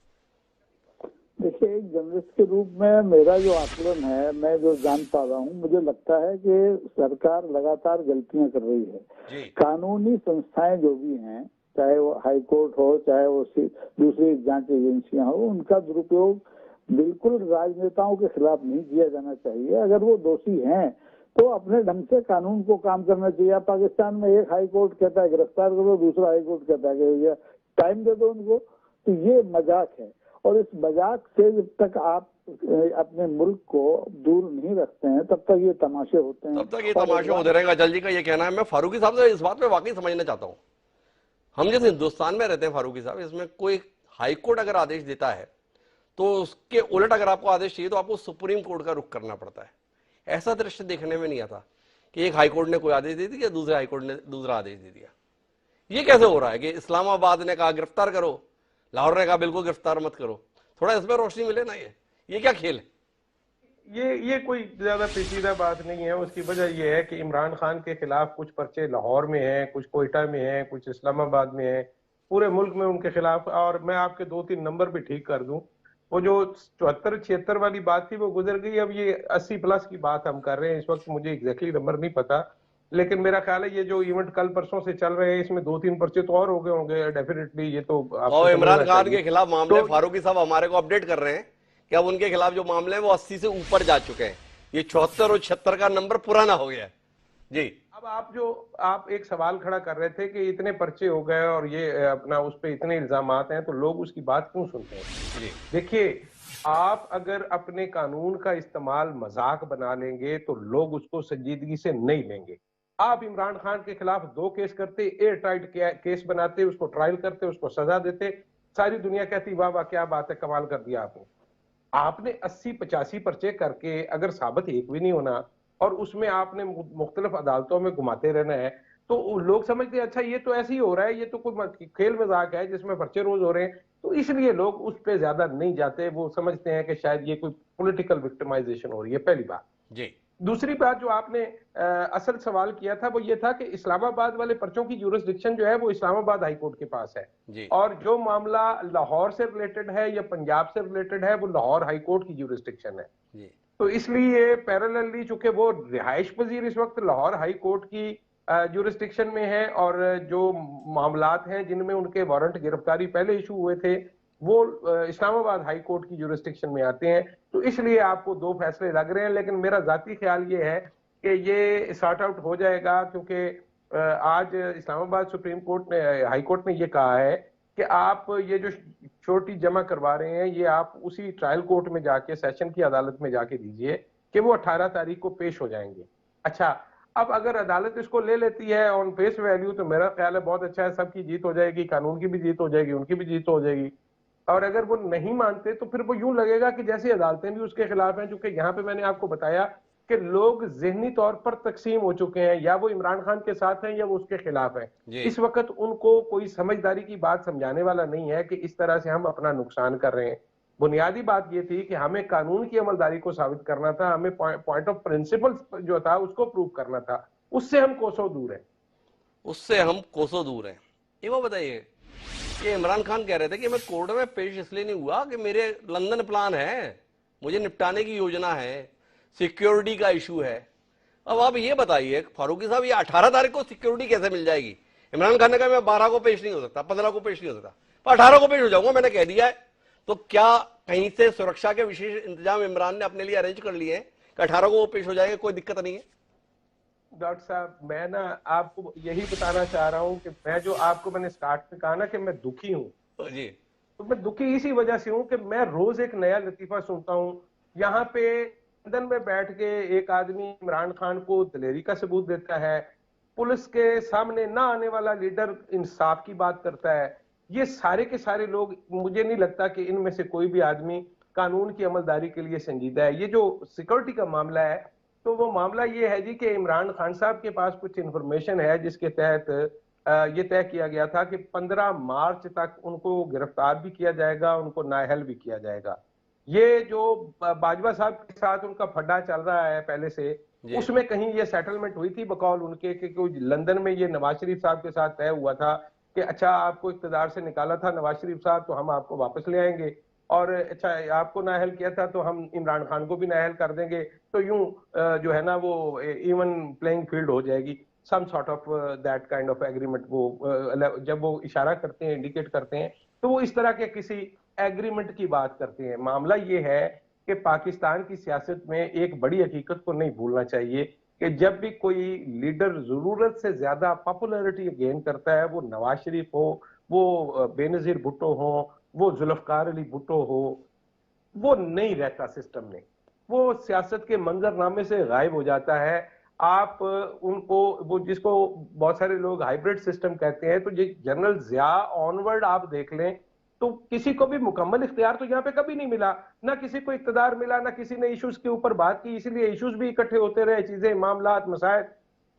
देखिए, एक जर्नलिस्ट के रूप में मेरा जो आकलन है, मैं जो जान पा रहा हूँ, मुझे लगता है कि सरकार लगातार गलतियां कर रही है। कानूनी संस्थाएं जो भी हैं, चाहे वो हाई कोर्ट हो, चाहे वो दूसरी जांच एजेंसियां हो, उनका दुरुपयोग बिल्कुल राजनेताओं के खिलाफ नहीं किया जाना चाहिए। अगर वो दोषी हैं तो अपने ढंग से कानून को काम करना चाहिए। पाकिस्तान में एक हाई कोर्ट कहता है गिरफ्तार करो, दूसरा हाई कोर्ट कहता है कि टाइम दे दो उनको। तो ये मजाक है, और इस मजाक से जब तक आप अपने मुल्क को दूर नहीं रखते हैं तब तक ये तमाशे होते हैं, तब तक ये तमाशे होते रहेंगे। अचल जी का ये कहना है। मैं फारूकी साहब से इस बात में वाकई समझना चाहता हूँ, हम जैसे हिंदुस्तान में रहते हैं फारूकी साहब, इसमें कोई हाईकोर्ट अगर आदेश देता है तो उसके उलट अगर आपको आदेश चाहिए तो आपको सुप्रीम कोर्ट का रुख करना पड़ता है। ऐसा दृश्य देखने में नहीं आता कि एक हाईकोर्ट ने कोई आदेश दे दिया, दूसरे हाईकोर्ट ने दूसरा आदेश दे दिया। ये कैसे हो रहा है कि इस्लामाबाद ने कहा गिरफ्तार करो, लाहौर ने कहा बिल्कुल गिरफ्तार मत करो? थोड़ा इसमें रोशनी मिले ना। ये क्या खेल है? ये कोई ज्यादा पेचीदा बात नहीं है। उसकी वजह यह है कि इमरान खान के खिलाफ कुछ पर्चे लाहौर में हैं, कुछ कोयटा में हैं, कुछ इस्लामाबाद में हैं, पूरे मुल्क में उनके खिलाफ। और मैं आपके 2-3 नंबर भी ठीक कर दूं। वो जो 74-76 वाली बात थी वो गुजर गई। अब ये 80+ की बात हम कर रहे हैं। इस वक्त मुझे एग्जैक्टली नंबर नहीं पता, लेकिन मेरा ख्याल है ये जो इवेंट कल परसों से चल रहे हैं इसमें 2-3 पर्चे तो और हो गए होंगे डेफिनेटली। ये तो और इमरान खान के खिलाफ मामले फारूकी साहब हमारे को अपडेट कर रहे हैं कि अब उनके खिलाफ जो मामले हैं वो 80 से ऊपर जा चुके हैं। ये 74 और 76 का नंबर पुराना हो गया है जी। अब आप एक सवाल खड़ा कर रहे थे कि इतने पर्चे हो गए और ये अपना उस पे इतने इल्जामात हैं, तो लोग उसकी बात क्यों सुनते हैं? देखिए, आप अगर अपने कानून का इस्तेमाल मजाक बना लेंगे तो लोग उसको संजीदगी से नहीं लेंगे। आप इमरान खान के खिलाफ 2 केस करते, एयर टाइट केस बनाते, उसको ट्रायल करते, उसको सजा देते, सारी दुनिया कहती वाह वाह क्या बात है, कमाल कर दिया आपने। आपने 80-85 पर्चे करके अगर साबित एक भी नहीं होना और उसमें आपने मुख्तलिफ अदालतों में घुमाते रहना है, तो लोग समझते हैं अच्छा ये तो ऐसे ही हो रहा है, ये तो कोई खेल मजाक है जिसमें पर्चे रोज हो रहे हैं। तो इसलिए लोग उस पर ज्यादा नहीं जाते। वो समझते हैं कि शायद ये कोई पॉलिटिकल विक्टिमाइजेशन हो रही है, पहली बात जी। दूसरी बात जो आपने असल सवाल किया था वो ये था कि इस्लामाबाद वाले पर्चों की ज्यूरिसडिक्शन जो है वो इस्लामाबाद हाई कोर्ट के पास है जी। और जो मामला लाहौर से रिलेटेड है या पंजाब से रिलेटेड है वो लाहौर हाई कोर्ट की ज्यूरिसडिक्शन है जी। तो इसलिए पैरेलली चूंकि वो रिहाइश पजीर इस वक्त लाहौर हाई कोर्ट की ज्यूरिसडिक्शन में है और जो मामलात हैं जिनमें उनके वारंट गिरफ्तारी पहले इशू हुए थे वो इस्लामाबाद हाई कोर्ट की ज्यूरिसडिक्शन में आते हैं। तो इसलिए आपको 2 फैसले लग रहे हैं, लेकिन मेरा जाती ख्याल ये है कि ये सॉर्ट आउट हो जाएगा, क्योंकि आज इस्लामाबाद सुप्रीम कोर्ट ने, हाई कोर्ट ने ये कहा है कि आप ये जो छोटी जमा करवा रहे हैं ये आप उसी ट्रायल कोर्ट में जाके, सेशन की अदालत में जाके दीजिए कि वो 18 तारीख को पेश हो जाएंगे। अच्छा, अब अगर अदालत इसको ले लेती है ऑन फेस वैल्यू तो मेरा ख्याल है बहुत अच्छा है, सबकी जीत हो जाएगी, कानून की भी जीत हो जाएगी, उनकी भी जीत हो जाएगी। और अगर वो नहीं मानते तो फिर वो यूं लगेगा कि जैसे अदालतें भी उसके खिलाफ हैं, क्योंकि यहाँ पे मैंने आपको बताया कि लोग ज़हनी तौर पर तकसीम हो चुके हैं, या वो इमरान खान के साथ हैं या वो उसके खिलाफ हैं। इस वक्त उनको कोई समझदारी की बात समझाने वाला नहीं है कि इस तरह से हम अपना नुकसान कर रहे हैं। बुनियादी बात ये थी कि हमें कानून की अमलदारी को साबित करना था, हमें पॉइंट ऑफ प्रिंसिपल जो था उसको प्रूव करना था। उससे हम कोसों दूर हैं, उससे हम कोसों दूर हैं। ये वो बताइए कि इमरान खान कह रहे थे कि मैं कोर्ट में पेश इसलिए नहीं हुआ कि मेरे लंदन प्लान है, मुझे निपटाने की योजना है, सिक्योरिटी का इशू है। अब आप ये बताइए फारूकी साहब, ये 18 तारीख को सिक्योरिटी कैसे मिल जाएगी? इमरान खान ने कहा मैं 12 को पेश नहीं हो सकता, 15 को पेश नहीं हो सकता, पर 18 को पेश हो जाऊंगा, मैंने कह दिया है। तो क्या कहीं से सुरक्षा के विशेष इंतजाम इमरान ने अपने लिए अरेंज कर लिए हैं कि 18 को वो पेश हो जाएंगे, कोई दिक्कत नहीं है? डॉक्टर साहब, मैं ना आपको यही बताना चाह रहा हूं कि मैं जो आपको मैंने स्टार्ट में कहा ना कि मैं दुखी हूं जी, तो मैं दुखी इसी वजह से हूं कि मैं रोज एक नया लतीफा सुनता हूं। यहाँ पे लंदन में बैठ के एक आदमी इमरान खान को दलेरी का सबूत देता है, पुलिस के सामने ना आने वाला लीडर इंसाफ की बात करता है। ये सारे के सारे लोग, मुझे नहीं लगता कि इनमें से कोई भी आदमी कानून की अमलदारी के लिए संजीदा है। ये जो सिक्योरिटी का मामला है तो वो मामला ये है जी कि इमरान खान साहब के पास कुछ इंफॉर्मेशन है जिसके तहत ये तय किया गया था कि 15 मार्च तक उनको गिरफ्तार भी किया जाएगा, उनको नाअहल भी किया जाएगा। ये जो बाजवा साहब के साथ उनका फड्डा चल रहा है पहले से, उसमें कहीं ये सेटलमेंट हुई थी बकौल उनके कि कोई लंदन में ये नवाज शरीफ साहब के साथ तय हुआ था कि अच्छा आपको इख्तिदार से निकाला था नवाज शरीफ साहब तो हम आपको वापस ले आएंगे, और अच्छा आपको नाअहल किया था तो हम इमरान खान को भी नाअहल कर देंगे। तो यूं जो है ना वो इवन प्लेइंग फील्ड हो जाएगी, some sort of that kind of agreement. वो जब वो इशारा करते हैं, इंडिकेट करते हैं, तो वो इस तरह के किसी एग्रीमेंट की बात करते हैं। मामला ये है कि पाकिस्तान की सियासत में एक बड़ी हकीकत को नहीं भूलना चाहिए कि जब भी कोई लीडर जरूरत से ज्यादा पॉपुलैरिटी गेन करता है, वो नवाज शरीफ हो, वो बेनजीर भुट्टो हो, वो जुल्फकार अली भुट्टो हो, वो नहीं रहता सिस्टम में, वो सियासत के मंजरनामे से गायब हो जाता है। आप उनको, वो जिसको बहुत सारे लोग हाइब्रिड सिस्टम कहते हैं, तो ये जनरल जिया ऑनवर्ड आप देख लें तो किसी को भी मुकम्मल इख्तियार तो यहाँ पे कभी नहीं मिला, ना किसी को इख्तियार मिला, ना किसी ने इश्यूज के ऊपर बात की, इसीलिए इश्यूज भी इकट्ठे होते रहे, चीजें, मामलात, मसाइल।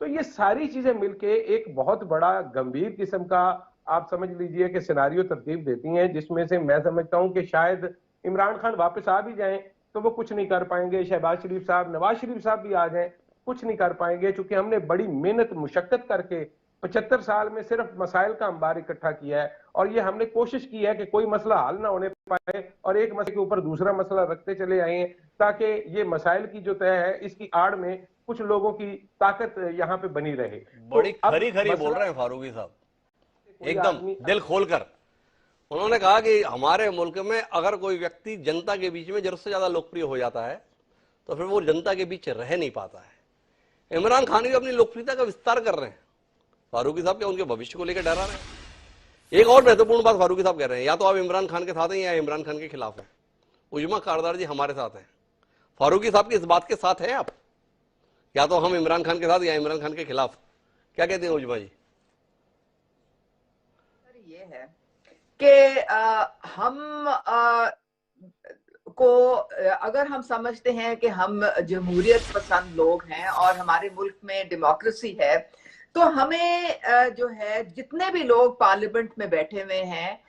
तो ये सारी चीजें मिलके एक बहुत बड़ा गंभीर किस्म का, आप समझ लीजिए कि सिनारियो तरतीब देती हैं, जिसमें से मैं समझता हूं कि शायद इमरान खान वापस आ भी जाएं तो वो कुछ नहीं कर पाएंगे, शहबाज शरीफ साहब, नवाज शरीफ साहब भी आ जाएं कुछ नहीं कर पाएंगे, क्योंकि हमने बड़ी मेहनत मुशक्कत करके 75 साल में सिर्फ मसाइल का अंबार इकट्ठा किया है, और ये हमने कोशिश की है कि कोई मसला हल ना होने पाए और एक मसले के ऊपर दूसरा मसला रखते चले आए, ताकि ये मसाइल की जो तय है इसकी आड़ में कुछ लोगों की ताकत यहाँ पे बनी रहे। बड़ी खरी खरी बोल रहे हैं फारूकी साहब, एकदम दिल खोलकर। उन्होंने कहा कि हमारे मुल्क में अगर कोई व्यक्ति जनता के बीच में जरूरत से ज्यादा लोकप्रिय हो जाता है तो फिर वो जनता के बीच रह नहीं पाता है। इमरान खान भी अपनी लोकप्रियता का विस्तार कर रहे हैं। फारूकी साहब क्या उनके भविष्य को लेकर डरा रहे हैं? एक और महत्वपूर्ण बात फारूकी साहब कह रहे हैं, या तो आप इमरान खान के साथ हैं या इमरान खान के खिलाफ हैं। उजमा कारदार जी हमारे साथ हैं। फारूकी साहब की इस बात के साथ हैं आप, या तो हम इमरान खान के साथ या इमरान खान के खिलाफ? क्या कहते हैं उजमा जी? ये है कि हम को अगर हम समझते हैं कि हम जमहूरियत पसंद लोग हैं और हमारे मुल्क में डेमोक्रेसी है, तो हमें जो है जितने भी लोग पार्लियामेंट में बैठे हुए हैं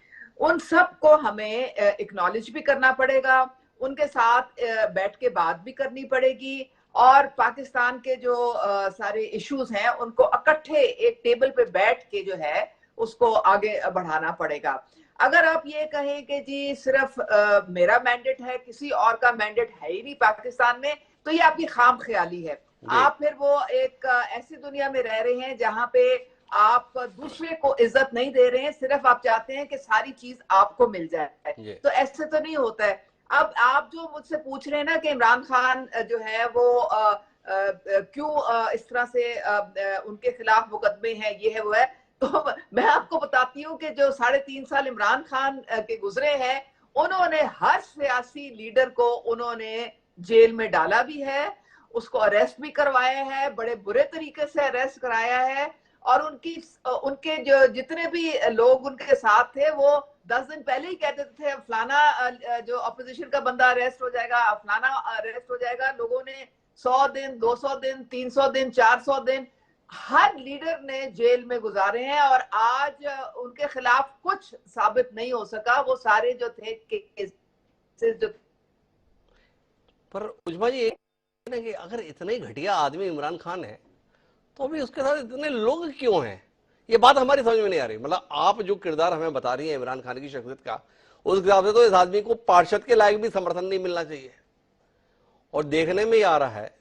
उन सब को हमें एक्नॉलेज भी करना पड़ेगा, उनके साथ बैठ के बात भी करनी पड़ेगी, और पाकिस्तान के जो सारे इश्यूज हैं उनको इकट्ठे एक टेबल पे बैठ के जो है उसको आगे बढ़ाना पड़ेगा। अगर आप ये कहें कि जी सिर्फ मेरा मैंडेट है, किसी और का मैंडेट है ही नहीं पाकिस्तान में, तो ये आपकी खाम ख्याली है। आप फिर वो एक ऐसी दुनिया में रह रहे हैं जहां पे आप दूसरे को इज्जत नहीं दे रहे हैं, सिर्फ आप चाहते हैं कि सारी चीज आपको मिल जाए। तो ऐसे तो नहीं होता है। अब आप जो मुझसे पूछ रहे हैं ना कि इमरान खान जो है वो क्यों इस तरह से उनके खिलाफ मुकदमे हैं, ये है वो है, तो मैं आपको बताती हूँ कि जो 3.5 साल इमरान खान के गुजरे हैं, उन्होंने हर सियासी लीडर को उन्होंने जेल में डाला भी है, उसको अरेस्ट भी करवाया है, बड़े बुरे तरीके से अरेस्ट कराया है, और उनके जो जितने भी लोग उनके साथ थे वो 10 दिन पहले ही कहते थे फलाना जो अपोजिशन का बंदा अरेस्ट हो जाएगा, फलाना अरेस्ट हो जाएगा। लोगों ने 100 दिन, 200 दिन, 300 दिन, 400 दिन हर लीडर ने जेल में गुजारे हैं, और आज उनके खिलाफ कुछ साबित नहीं हो सका। वो सारे जो थे केसेस जो, पर उजमा जी कि अगर इतने घटिया आदमी इमरान खान है तो भी उसके साथ इतने लोग क्यों हैं? ये बात हमारी समझ में नहीं आ रही। मतलब आप जो किरदार हमें बता रही हैं इमरान खान की शख्सियत का, उस हिसाब से तो इस आदमी को पार्षद के लायक भी समर्थन नहीं मिलना चाहिए। और देखने में आ रहा है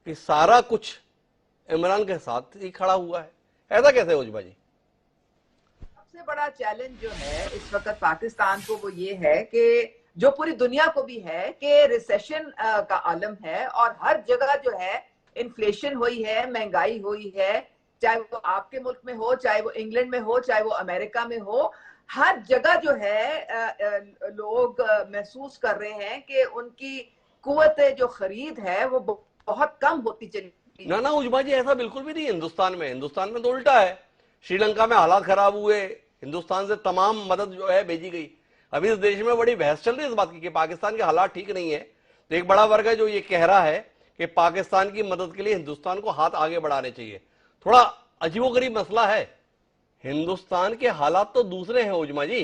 कि सारा कुछ इमरान के साथ ही खड़ा हुआ है। ऐसा कैसे उजमा जी? सबसे बड़ा चैलेंज जो है इस वक्त पाकिस्तान को वो ये है कि जो पूरी दुनिया को भी है कि रिसेशन का आलम है, और हर जगह जो है इन्फ्लेशन हुई है, महंगाई हुई है, चाहे वो आपके मुल्क में हो, चाहे वो इंग्लैंड में हो, चाहे वो अमेरिका में हो, हर जगह जो है लोग महसूस कर रहे हैं कि उनकी कुव्वत जो खरीद है वो बहुत कम होती चली। ना उजमा जी, ऐसा बिल्कुल भी नहीं है हिंदुस्तान में तो उल्टा है। श्रीलंका में हालात खराब हुए, हिंदुस्तान से तमाम मदद जो है भेजी गई। अभी इस देश में बड़ी बहस चल रही है इस बात की कि पाकिस्तान के हालात ठीक नहीं है, तो एक बड़ा वर्ग है जो ये कह रहा है कि पाकिस्तान की मदद के लिए हिंदुस्तान को हाथ आगे बढ़ाने चाहिए। थोड़ा अजीबोगरीब मसला है। हिंदुस्तान के हालात तो दूसरे हैं उजमा जी।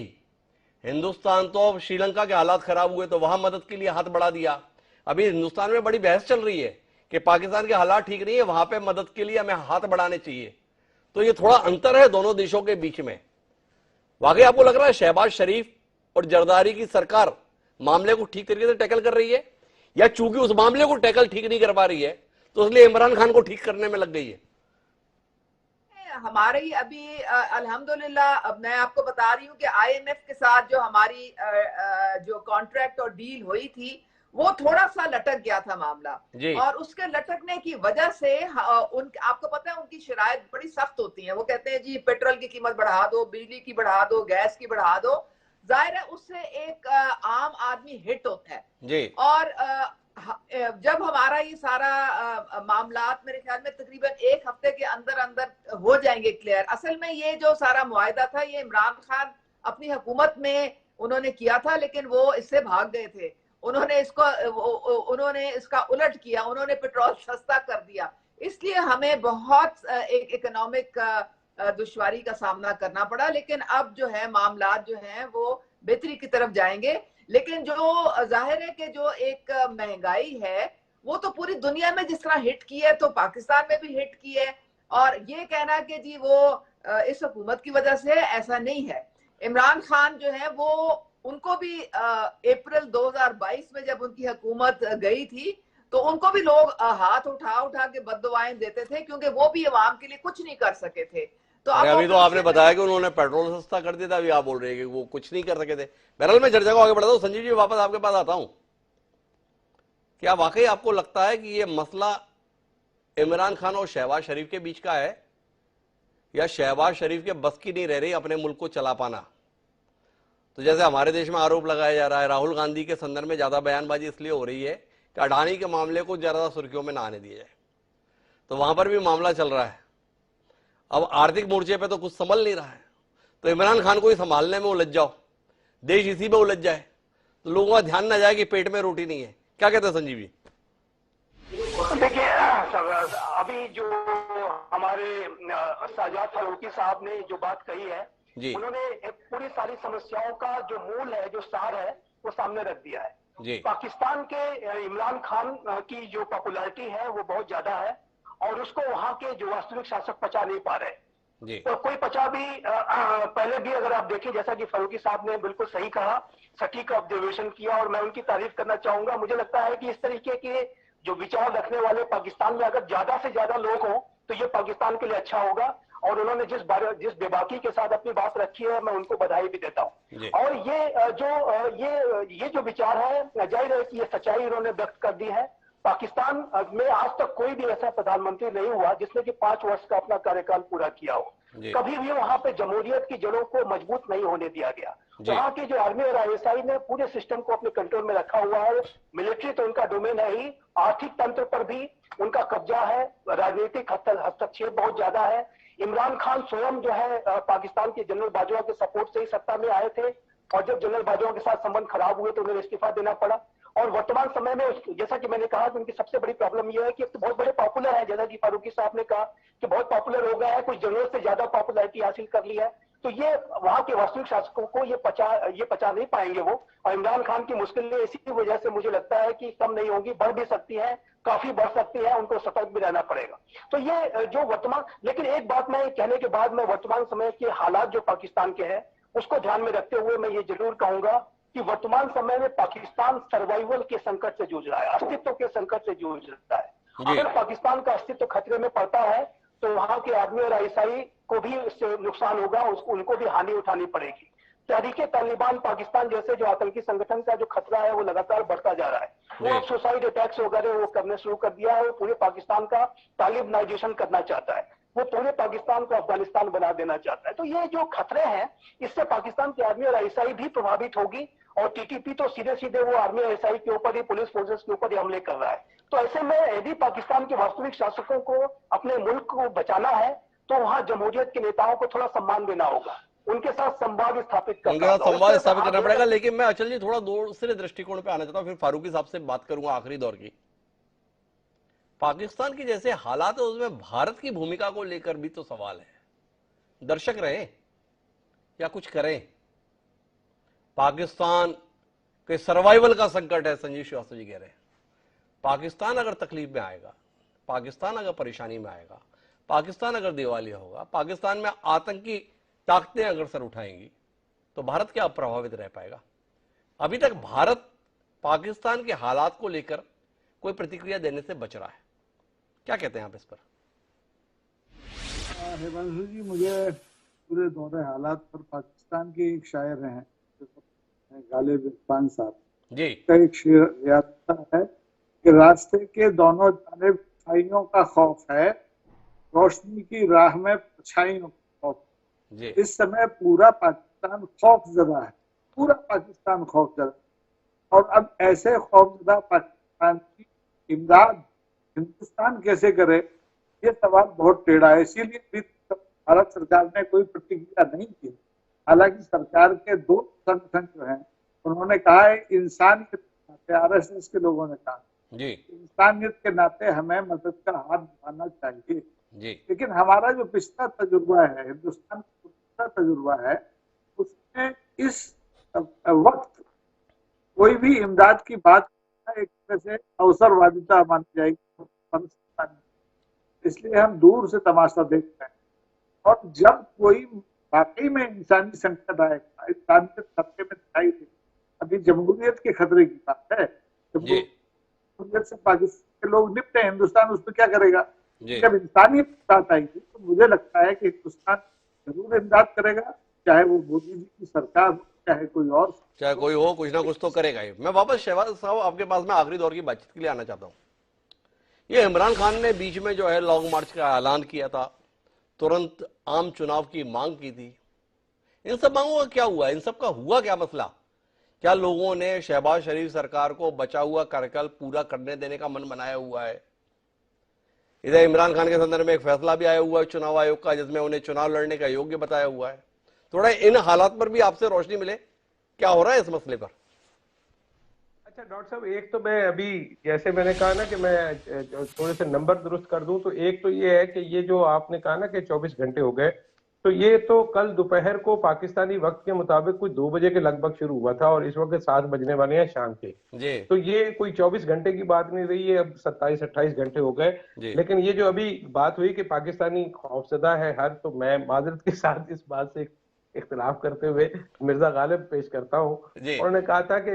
हिंदुस्तान तो अब श्रीलंका के हालात खराब हुए तो वहां मदद के लिए हाथ बढ़ा दिया। अभी हिंदुस्तान में बड़ी बहस चल रही है कि पाकिस्तान के हालात ठीक नहीं है, वहां पे मदद के लिए हमें हाथ बढ़ाने चाहिए। तो ये थोड़ा अंतर है दोनों देशों के बीच में। वाकई आपको लग रहा है शहबाज शरीफ और जरदारी की सरकार मामले को ठीक तरीके से टैकल कर रही है, या चूंकि उस मामले को टैकल ठीक नहीं कर पा रही है तो इसलिए इमरान खान को ठीक करने में लग गई है? हमारी अभी अल्हम्दुलिल्लाह, अब मैं आपको बता रही हूँ कि IMF के साथ जो हमारी जो कॉन्ट्रैक्ट और डील हुई थी वो थोड़ा सा लटक गया था मामला, और उसके लटकने की वजह से आपको पता है उनकी शराइत बड़ी सख्त होती है। वो कहते हैं जी पेट्रोल की कीमत बढ़ा दो, बिजली की बढ़ा दो, गैस की बढ़ा दो। जाहिर है उससे एक आम आदमी हिट होता है जी। और जब हमारा ये सारा मामलात मेरे ख्याल में तकरीबन एक हफ्ते के अंदर अंदर हो जाएंगे क्लियर। असल में ये जो सारा मुआहिदा था ये इमरान खान अपनी हुकूमत में उन्होंने किया था, लेकिन वो इससे भाग गए थे। उन्होंने इसका उलट किया, उन्होंने पेट्रोल सस्ता कर दिया। इसलिए हमें बहुत एक इकोनॉमिक दुश्वारी का सामना करना पड़ा। लेकिन अब जो है मामलात जो हैं वो बेहतरी की तरफ जाएंगे। लेकिन जो जाहिर है कि जो एक महंगाई है वो तो पूरी दुनिया में जिस तरह हिट की है तो पाकिस्तान में भी हिट की है। और ये कहना कि जी वो इस हुकूमत की वजह से, ऐसा नहीं है। इमरान खान जो है वो उनको भी अप्रैल 2022 में जब उनकी हुकूमत गई थी तो उनको भी लोग हाथ उठा उठा के बद्दुआएं देते थे, क्योंकि वो भी अवाम के लिए कुछ नहीं कर सके थे। तो अभी तो आपने बताया कि उन्होंने पेट्रोल सस्ता कर दिया था, अभी आप बोल रहे हैं कि वो कुछ नहीं कर सके थे। बहरहाल मैं चर्चा को आगे बढ़ाता हूं। संजीव जी वापस आपके पास आता हूं। क्या वाकई आपको लगता है कि ये मसला इमरान खान और शहबाज शरीफ के बीच का है, या शहबाज शरीफ के बस की नहीं रह रही अपने मुल्क को चला पाना? तो जैसे हमारे देश में आरोप लगाया जा रहा है राहुल गांधी के संदर्भ में ज्यादा बयानबाजी इसलिए हो रही है कि अडानी के मामले को ज्यादा सुर्खियों में ना आने दिया जाए, तो वहां पर भी मामला चल रहा है। अब आर्थिक मोर्चे पे तो कुछ संभल नहीं रहा है, तो इमरान खान को ही संभालने में उलझ जाओ, देश इसी में उलझ जाए, तो लोगों का ध्यान ना जाए कि पेट में रोटी नहीं है। क्या कहते हैं संजीव जी? देखिए अभी जो हमारे साजाद फारूकी साहब ने जो बात कही है, उन्होंने एक पूरी सारी समस्याओं का जो मूल है, जो सार है, वो सामने रख दिया है। पाकिस्तान के इमरान खान की जो पॉपुलैरिटी है वो बहुत ज्यादा है, और उसको वहां के जो वास्तविक शासक पचा नहीं पा रहे। तो कोई पचा भी पहले भी अगर आप देखें, जैसा कि फारूकी साहब ने बिल्कुल सही कहा, सटीक ऑब्जर्वेशन किया, और मैं उनकी तारीफ करना चाहूंगा। मुझे लगता है कि इस तरीके के जो विचार रखने वाले पाकिस्तान में अगर ज्यादा से ज्यादा लोग हों तो ये पाकिस्तान के लिए अच्छा होगा। और उन्होंने जिस बेबाकी के साथ अपनी बात रखी है, मैं उनको बधाई भी देता हूँ। और ये जो विचार है, जाहिर है कि ये सच्चाई उन्होंने व्यक्त कर दी है। पाकिस्तान में आज तक कोई भी ऐसा प्रधानमंत्री नहीं हुआ जिसने कि 5 वर्ष का अपना कार्यकाल पूरा किया हो। कभी भी वहां पे जमहूरियत की जड़ों को मजबूत नहीं होने दिया गया। वहां की जो आर्मी और आईएसआई ने पूरे सिस्टम को अपने कंट्रोल में रखा हुआ है। मिलिट्री तो उनका डोमेन है ही, आर्थिक तंत्र पर भी उनका कब्जा है, राजनीतिक हस्तक्षेप बहुत ज्यादा है। इमरान खान स्वयं जो है पाकिस्तान के जनरल बाजवा के सपोर्ट से ही सत्ता में आए थे, और जब जनरल बाजवा के साथ संबंध खराब हुए तो उन्हें इस्तीफा देना पड़ा। और वर्तमान समय में जैसा कि मैंने कहा कि उनकी सबसे बड़ी प्रॉब्लम यह है कि तो बहुत बड़े पॉपुलर है, जैसा कि फारूकी साहब ने कहा कि बहुत पॉपुलर हो गया है, कुछ जनरल से ज्यादा पॉपुलैरिटी हासिल कर ली है। तो ये वहां के वास्तविक शासकों को ये पचा नहीं पाएंगे वो। और इमरान खान की मुश्किलें इसी वजह से मुझे लगता है कि कम नहीं होंगी, बढ़ भी सकती है, काफी बढ़ सकती है। उनको सतर्क भी रहना पड़ेगा। तो ये जो वर्तमान, लेकिन एक बात मैं कहने के बाद मैं वर्तमान समय के हालात जो पाकिस्तान के हैं उसको ध्यान में रखते हुए मैं ये जरूर कहूंगा कि वर्तमान समय में पाकिस्तान सर्वाइवल के संकट से जूझ रहा है, अस्तित्व के संकट से जूझ रहा है। अगर पाकिस्तान का अस्तित्व खतरे में पड़ता है तो वहां के आदमी और ईसाई को भी इससे नुकसान होगा, उनको भी हानि उठानी पड़ेगी। तहरीके तालिबान पाकिस्तान जैसे जो आतंकी संगठन का जो खतरा है वो लगातार बढ़ता जा रहा है। वो सुसाइड अटैक्स वगैरह वो करने शुरू कर दिया है। वो पूरे पाकिस्तान का तालिबानाइजेशन करना चाहता है, वो पूरे पाकिस्तान को अफगानिस्तान बना देना चाहता है। तो ये जो खतरे हैं इससे पाकिस्तान के आर्मी और ईसाई भी प्रभावित होगी। और टीटीपी तो सीधे सीधे वो आर्मी और ईसाई के ऊपर ही, पुलिस फोर्सेस के ऊपर ही हमले कर रहा है। तो ऐसे में यदि पाकिस्तान के वास्तविक शासकों को अपने मुल्क को बचाना है तो वहां जमहूरियत के नेताओं को थोड़ा सम्मान देना होगा, उनके साथ संवाद स्थापित करना पड़ेगा। लेकिन मैं अचल जी थोड़ा दूसरे दृष्टिकोण पे आना चाहता हूँ, फिर फारूकी साहब से बात करूंगा आखिरी दौर की। पाकिस्तान की जैसे हालात है उसमें भारत की भूमिका को लेकर भी तो सवाल है। दर्शक रहे या कुछ करें, पाकिस्तान के सर्वाइवल का संकट है। संजीव श्रीवास्तव जी कह रहे हैं पाकिस्तान अगर तकलीफ में आएगा, पाकिस्तान अगर परेशानी में आएगा, पाकिस्तान अगर दिवालिया होगा, पाकिस्तान में आतंकी ताकतें अगर सर उठाएंगी तो भारत क्या प्रभावित रह पाएगा? अभी तक भारत पाकिस्तान के हालात को लेकर कोई प्रतिक्रिया देने से बच रहा है। क्या कहते हैं आप इस पर? हिमांशु जी, मुझे पूरे दौरे हालात पर पाकिस्तान के एक शायर हैं गालिब इरफान साहब, जी का एक शेर याद आता है कि रास्ते के दोनों जानिब परछाइयों का खौफ है, रोशनी की राह में परछाइयों का खौफ। जी इस समय पूरा पाकिस्तान खौफजदा है, पूरा पाकिस्तान खौफजदा। और अब ऐसे खौफजदा पाकिस्तान की इमदाद हिंदुस्तान कैसे करे, ये सवाल बहुत टेढ़ा है। इसीलिए भी भारत सरकार ने कोई प्रतिक्रिया नहीं की। हालांकि सरकार के दो संगठन जो हैं उन्होंने कहा है, इंसानियत के नाते, आरएसएस के लोगों ने कहा जी इंसानियत के नाते हमें मदद का हाथ बढ़ाना चाहिए। जी लेकिन हमारा जो पिछला तजुर्बा है, हिंदुस्तान का पिछला तजुर्बा है, उसमें इस वक्त कोई भी इमदाद की बात एक तरह से अवसरवादिता मानी जाएगी। इसलिए हम दूर से तमाशा देखते हैं। और जब कोई वाकई में इंसानी संकट आएगा, इंसानियत खतरे में दिखाई दे, अभी जमहूरियत के खतरे की बात है, जी जमहूरियत से पाकिस्तान के लोग निपटे, हिंदुस्तान उस पर क्या करेगा? जी जब इंसानियत की बात आएगी तो मुझे लगता है कि हिंदुस्तान जरूर इमदाद करेगा, चाहे वो मोदी जी की सरकार हो, चाहे कोई और, चाहे कोई हो, कुछ ना कुछ तो करेगा ही। मैं वापस शहबाज साहब आपके पास में आखिरी दौर की बातचीत के लिए आना चाहता हूँ। ये इमरान खान ने बीच में जो है लॉन्ग मार्च का ऐलान किया था, तुरंत आम चुनाव की मांग की थी। इन सब मांगों का क्या हुआ? इन सब का हुआ क्या मसला? क्या लोगों ने शहबाज शरीफ सरकार को बचा हुआ कार्यकाल पूरा करने देने का मन बनाया हुआ है? इधर इमरान खान के संदर्भ में एक फैसला भी आया हुआ है चुनाव आयोग का, जिसमें उन्हें चुनाव लड़ने का योग्य बताया हुआ है। थोड़ा इन हालात पर भी आपसे रोशनी मिले, क्या हो रहा है इस मसले पर? अच्छा डॉक्टर साहब, एक तो मैं अभी जैसे मैंने कहा ना कि मैं थोड़े से नंबर दुरुस्त कर दूं, तो एक तो ये है कि ये जो आपने कहा ना कि 24 घंटे हो गए, तो ये तो कल दोपहर को पाकिस्तानी वक्त के मुताबिक कुछ 2 बजे के लगभग शुरू हुआ था और इस वक्त 7 बजने वाले हैं शाम के। जी तो ये कोई 24 घंटे की बात नहीं रही है, अब 27-28 घंटे हो गए। जी लेकिन ये जो अभी बात हुई कि पाकिस्तानी खौफजदा है हर, तो मैं माजरत के साथ इस बात से इख्तिलाफ करते हुए मिर्जा गालिब पेश करता हूँ। जी उन्होंने कहा था कि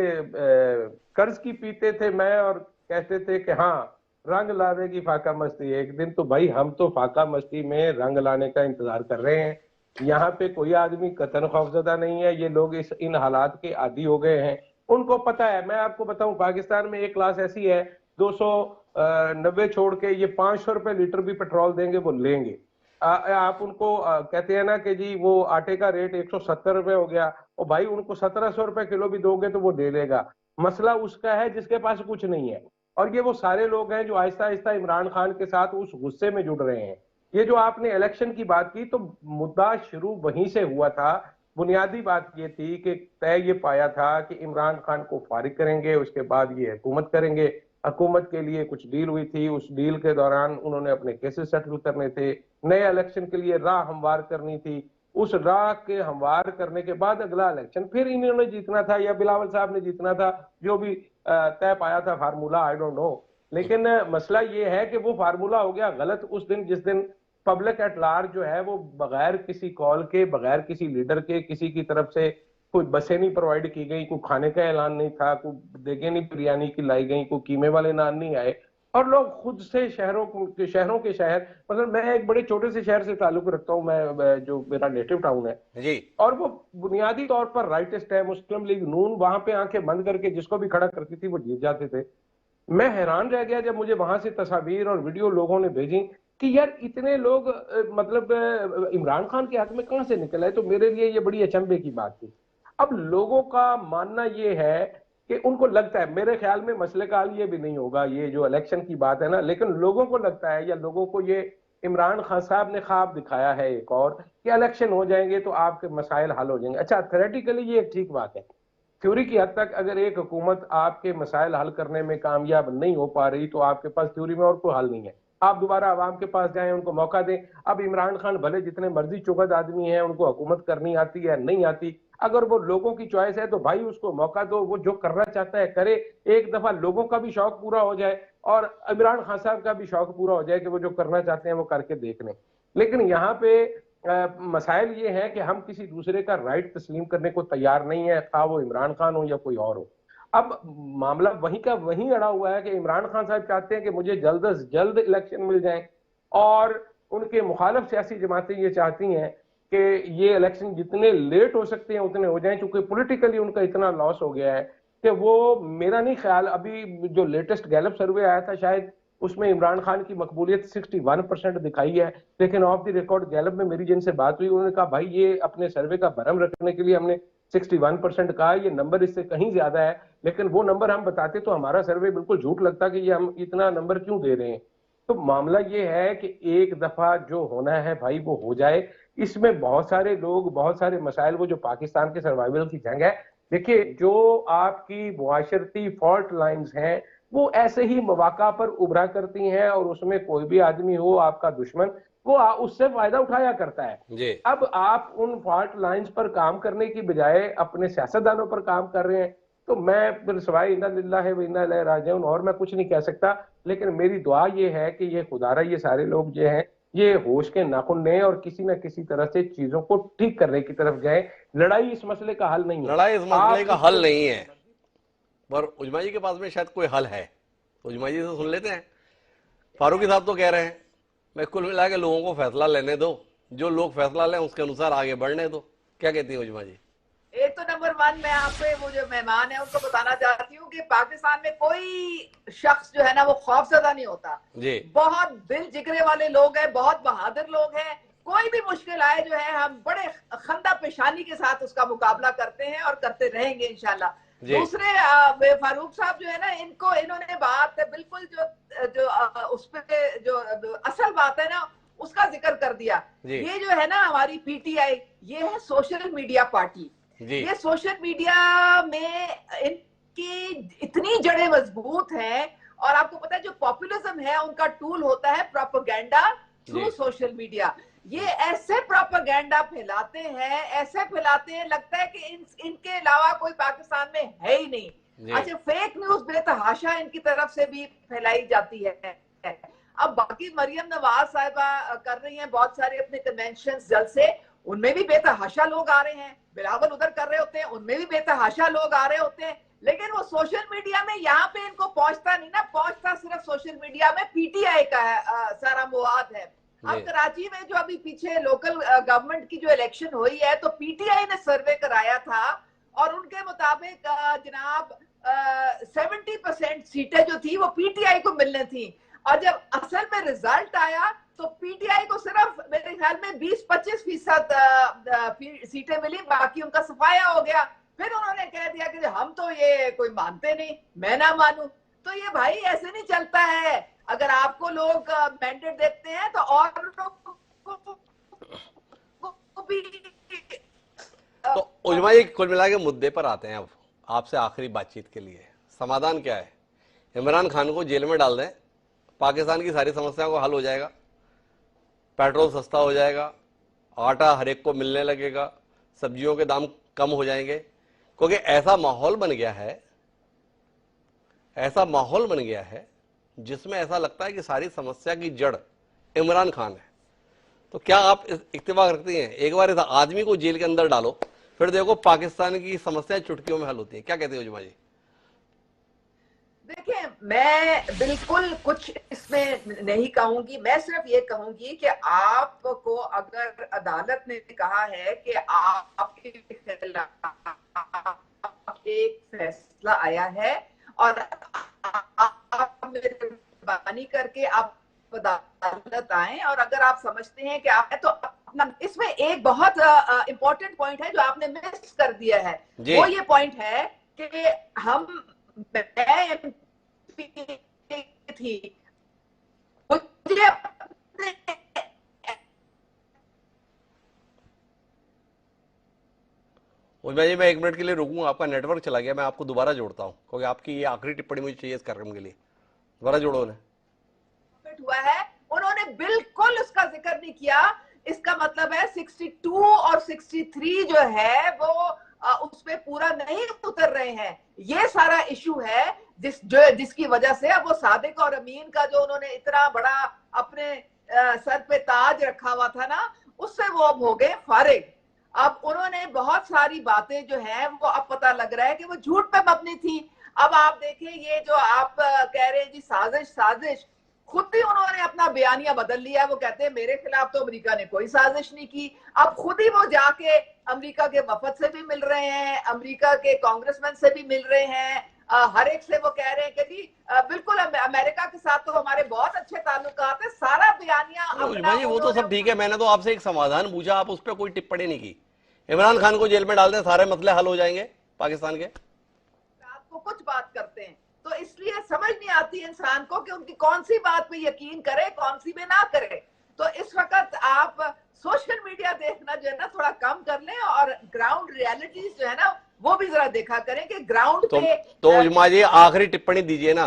कर्ज की पीते थे मैं और कहते थे कि हाँ रंग लावेगी फाका मस्ती एक दिन। तो भाई हम तो फाका मस्ती में रंग लाने का इंतजार कर रहे हैं। यहाँ पे कोई आदमी कतन खौफजदा नहीं है। ये लोग इन हालात के आदी हो गए हैं, उनको पता है। मैं आपको बताऊं, पाकिस्तान में एक क्लास ऐसी है 290 छोड़ के ये 500 रुपए लीटर भी पेट्रोल देंगे वो लेंगे। आप उनको कहते हैं ना कि जी वो आटे का रेट 170 रुपए हो गया, और भाई उनको 1700 रुपए किलो भी दोगे तो वो दे देगा। मसला उसका है जिसके पास कुछ नहीं है। और ये वो सारे लोग हैं जो आहिस्ता आहिस्ता इमरान खान के साथ उस गुस्से में जुड़ रहे हैं। ये जो आपने इलेक्शन की बात की, तो मुद्दा शुरू वहीं से हुआ था। बुनियादी बात ये थी कि तय ये पाया था कि इमरान खान को फारिग करेंगे, उसके बाद ये हुकूमत करेंगे। हुकूमत के लिए कुछ डील हुई थी, उस डील के दौरान उन्होंने अपने केसेस सेटल करने थे, नए इलेक्शन के लिए राह हमवार करनी थी। उस राह के हमवार करने के बाद अगला इलेक्शन फिर इन्होंने जीतना था या बिलावल साहब ने जीतना था, जो भी तय पाया था फार्मूला, आई डोंट नो। लेकिन मसला ये है कि वो फार्मूला हो गया गलत उस दिन, जिस दिन पब्लिक एट लार्ज जो है वो बगैर किसी कॉल के, बगैर किसी लीडर के, किसी की तरफ से कोई बसें नहीं प्रोवाइड की गई, कोई खाने का ऐलान नहीं था, कोई देगे नहीं बिरयानी की लाई गई, कोई कीमे वाले नान नहीं आए, और लोग खुद से शहरों के शहर, मतलब मैं एक बड़े छोटे से शहर से ताल्लुक रखता हूँ, मैं जो मेरा नेटिव टाउन है जी, और वो बुनियादी तौर पर राइटेस्ट है, मुस्लिम लीग नून वहां पे आंखें बंद करके जिसको भी खड़ा करती थी वो जीत जाते थे। मैं हैरान रह गया जब मुझे वहां से तस्वीर और वीडियो लोगों ने भेजी कि यार इतने लोग मतलब इमरान खान के हक में कहां से निकल आए। तो मेरे लिए ये बड़ी अचंभे की बात थी। अब लोगों का मानना ये है कि उनको लगता है, मेरे ख्याल में मसले का हल ये भी नहीं होगा, ये जो इलेक्शन की बात है ना, लेकिन लोगों को लगता है या लोगों को ये इमरान खान साहब ने ख्वाब दिखाया है एक और कि इलेक्शन हो जाएंगे तो आपके मसाइल हल हो जाएंगे। अच्छा, थ्योरेटिकली ये एक ठीक बात है। थ्योरी की हद तक अगर एक हुकूमत आपके मसाइल हल करने में कामयाब नहीं हो पा रही तो आपके पास थ्योरी में और कोई हल नहीं है। आप दोबारा आवाम के पास जाएं, उनको मौका दें। अब इमरान खान भले जितने मर्जी चुगद आदमी हैं, उनको हुकूमत करनी आती है नहीं आती, अगर वो लोगों की चॉइस है तो भाई उसको मौका दो, वो जो करना चाहता है करे। एक दफा लोगों का भी शौक पूरा हो जाए और इमरान खान साहब का भी शौक पूरा हो जाए कि वो जो करना चाहते हैं वो करके देख लें। लेकिन यहाँ पे मसाइल ये है कि हम किसी दूसरे का राइट तस्लीम करने को तैयार नहीं है, खा वो इमरान खान हो या कोई और हो। अब मामला वहीं का वहीं अड़ा हुआ है कि इमरान खान साहब चाहते हैं कि मुझे जल्द से जल्द इलेक्शन मिल जाए, और उनके मुखालिफ सियासी जमातें ये चाहती हैं कि ये इलेक्शन जितने लेट हो सकते हैं उतने हो जाएं, क्योंकि पॉलिटिकली उनका इतना लॉस हो गया है कि वो, मेरा नहीं ख्याल, अभी जो लेटेस्ट गैलप सर्वे आया था शायद उसमें इमरान खान की मकबूलियत 61% दिखाई है, लेकिन ऑफ द रिकॉर्ड गैलप में मेरी जिनसे बात हुई उन्होंने कहा भाई ये अपने सर्वे का भरम रखने के लिए हमने 61% कहा, ये नंबर इससे कहीं ज्यादा है, लेकिन वो नंबर हम बताते तो हमारा सर्वे बिल्कुल झूठ लगता कि ये हम इतना नंबर क्यों दे रहे हैं। तो मामला ये है कि एक दफा जो होना है भाई वो हो जाए। इसमें बहुत सारे लोग, बहुत सारे मसाइल, वो जो पाकिस्तान के सर्वाइवल की जंग है, देखिए जो आपकी मुआशरती फॉल्ट लाइंस हैं वो ऐसे ही मौका पर उभरा करती हैं, और उसमें कोई भी आदमी हो आपका दुश्मन, वो उससे फायदा उठाया करता है। अब आप उन फॉल्ट लाइंस पर काम करने की बजाय अपने सियासतदानों पर काम कर रहे हैं, तो मैं फिर सवाई इन्ना लिल्लाहि व इन्ना इलैहि राजिऊन और मैं कुछ नहीं कह सकता। लेकिन मेरी दुआ ये है कि ये खुदारा ये सारे लोग जो हैं ये होश के नाखुन लें और किसी न किसी तरह से चीजों को ठीक करने की तरफ जाए। लड़ाई इस मसले का हल नहीं है, लड़ाई इस मसले का हल नहीं है, पर उजमा जी के पास में शायद कोई हल है, तो उजमा जी से सुन लेते हैं। फारूकी साहब तो कह रहे हैं मैं कुल मिला के लोगों को फैसला लेने दो, जो लोग फैसला लें उसके अनुसार आगे बढ़ने दो। क्या कहती है उजमा जी? एक तो नंबर 1 मैं आप पे वो जो मेहमान है उनको बताना चाहती हूँ कि पाकिस्तान में कोई शख्स जो है ना वो खौफजदा नहीं होता जी। बहुत दिल जिगरे वाले लोग हैं, बहुत बहादुर लोग हैं। कोई भी मुश्किल आए जो है हम बड़े खंदा पेशानी के साथ उसका मुकाबला करते हैं और करते रहेंगे इंशाल्लाह। दूसरे फारूक साहब जो है ना इन्होंने बात बिल्कुल जो उस पे जो असल बात है ना उसका जिक्र कर दिया। ये जो है ना हमारी पीटीआई, ये है सोशल मीडिया पार्टी। ये सोशल मीडिया में इनकी इतनी जड़ें मजबूत हैं, और आपको पता है जो पॉपुलिज्म है उनका टूल होता है प्रोपेगेंडा थ्रू सोशल मीडिया। ये ऐसे प्रोपेगेंडा फैलाते हैं, ऐसे फैलाते हैं लगता है कि इनके अलावा कोई पाकिस्तान में है ही नहीं। अच्छा, फेक न्यूज बेतहाशा इनकी तरफ से भी फैलाई जाती है। अब बाकी मरियम नवाज साहिबा कर रही हैं बहुत सारे अपने कन्वेंशन जलसे, उनमें भी बेतहाशा लोग आ रहे हैं। बिलावल उधर कर रहे होते हैं, उनमें भी बेतहाशा लोग आ रहे होते हैं, लेकिन वो सोशल मीडिया में यहाँ पे इनको पहुंचता नहीं ना, पहुंचता सिर्फ सोशल मीडिया में पीटीआई का है सारा मवाद है। अब कराची में जो अभी पीछे लोकल गवर्नमेंट की जो इलेक्शन हुई है तो पीटीआई ने सर्वे कराया था और उनके मुताबिक जनाब 70% सीटें जो थी वो पीटीआई को मिलने थी, और जब असल में रिजल्ट आया तो पीटीआई को सिर्फ मेरे ख्याल में 20-25% सीटें मिली, बाकी उनका सफाया हो गया। फिर उन्होंने कह दिया कि हम तो ये कोई मानते नहीं, मैं ना मानूं। तो ये भाई ऐसे नहीं चलता है। अगर आपको लोग मैंडेट देते हैं तो और भी। तो उजमा जी कुल मिला के मुद्दे पर आते हैं। अब आपसे आखिरी बातचीत के लिए समाधान क्या है? इमरान खान को जेल में डाल दें, पाकिस्तान की सारी समस्याओं का हल हो जाएगा, पेट्रोल सस्ता हो जाएगा, आटा हर एक को मिलने लगेगा, सब्जियों के दाम कम हो जाएंगे, क्योंकि ऐसा माहौल बन गया है जिसमें ऐसा लगता है कि सारी समस्या की जड़ इमरान खान है। तो क्या आप इत्तेफाक रखती हैं एक बार इस आदमी को जेल के अंदर डालो, फिर देखो पाकिस्तान की समस्याएं चुटकियों में हल होती हैं? क्या कहते हो जुमा जी? देखिए, मैं बिल्कुल कुछ इसमें नहीं कहूंगी, मैं सिर्फ ये कहूंगी कि आपको अगर अदालत ने कहा है कि आपके खिलाफ एक फैसला आया है और आप मेहरबानी करके आप अदालत आए, और अगर आप समझते हैं कि आप तो अपना, इसमें एक बहुत इंपॉर्टेंट पॉइंट है जो आपने मिस कर दिया है। वो ये पॉइंट है कि हम थी मुझे उजमा जी मैं 1 मिनट के लिए रुकूंगा, आपका नेटवर्क चला गया, मैं आपको दोबारा जोड़ता हूं क्योंकि आपकी ये आखिरी टिप्पणी मुझे चाहिए इस कार्यक्रम के लिए। दोबारा जोड़ो उन्हें। हुआ है, उन्होंने बिल्कुल उसका जिक्र नहीं किया। इसका मतलब है 62 और 63 जो है वो उस पे पूरा नहीं उतर रहे हैं। ये सारा इशू है जिसकी वजह से अब वो सादिक और अमीन का जो उन्होंने इतना बड़ा अपने सर पे ताज रखा हुआ था ना, उससे वो अब हो गए फारिग। अब उन्होंने बहुत सारी बातें जो है वो अब पता लग रहा है कि वो झूठ पे मबनी थी। अब आप देखिए, ये जो आप कह रहे हैं जी साजिश, खुद भी उन्होंने अपना बयानिया बदल लिया। वो कहते हैं मेरे खिलाफ तो अमेरिका ने कोई साजिश नहीं की। अब खुद ही वो जाके अमेरिका के वफद से भी मिल रहे हैं, अमेरिका के कांग्रेसमैन से भी मिल रहे हैं, हर एक से वो कह रहे हैं कि जी बिल्कुल अमेरिका के साथ तो हमारे बहुत अच्छे ताल्लुकात है। सारा बयानिया अपना भाई वो तो सब ठीक है, मैंने तो आपसे एक समाधान पूछा, आप उस पर कोई टिप्पणी नहीं की। इमरान खान को जेल में डाल दें, सारे मसले हल हो जाएंगे पाकिस्तान के। आपको कुछ बात करते हैं तो इसलिए समझ नहीं आती इंसान को कि उनकी कौन सी बात पे यकीन करे, कौन सी पे ना करे। तो इस वक्त आप सोशल मीडिया देखना जो है ना थोड़ा कम कर लें और ग्राउंड रियलिटीज जो है ना वो भी जरा देखा करें कि ग्राउंड पे। तो उजमा जी आखिरी टिप्पणी दीजिए ना,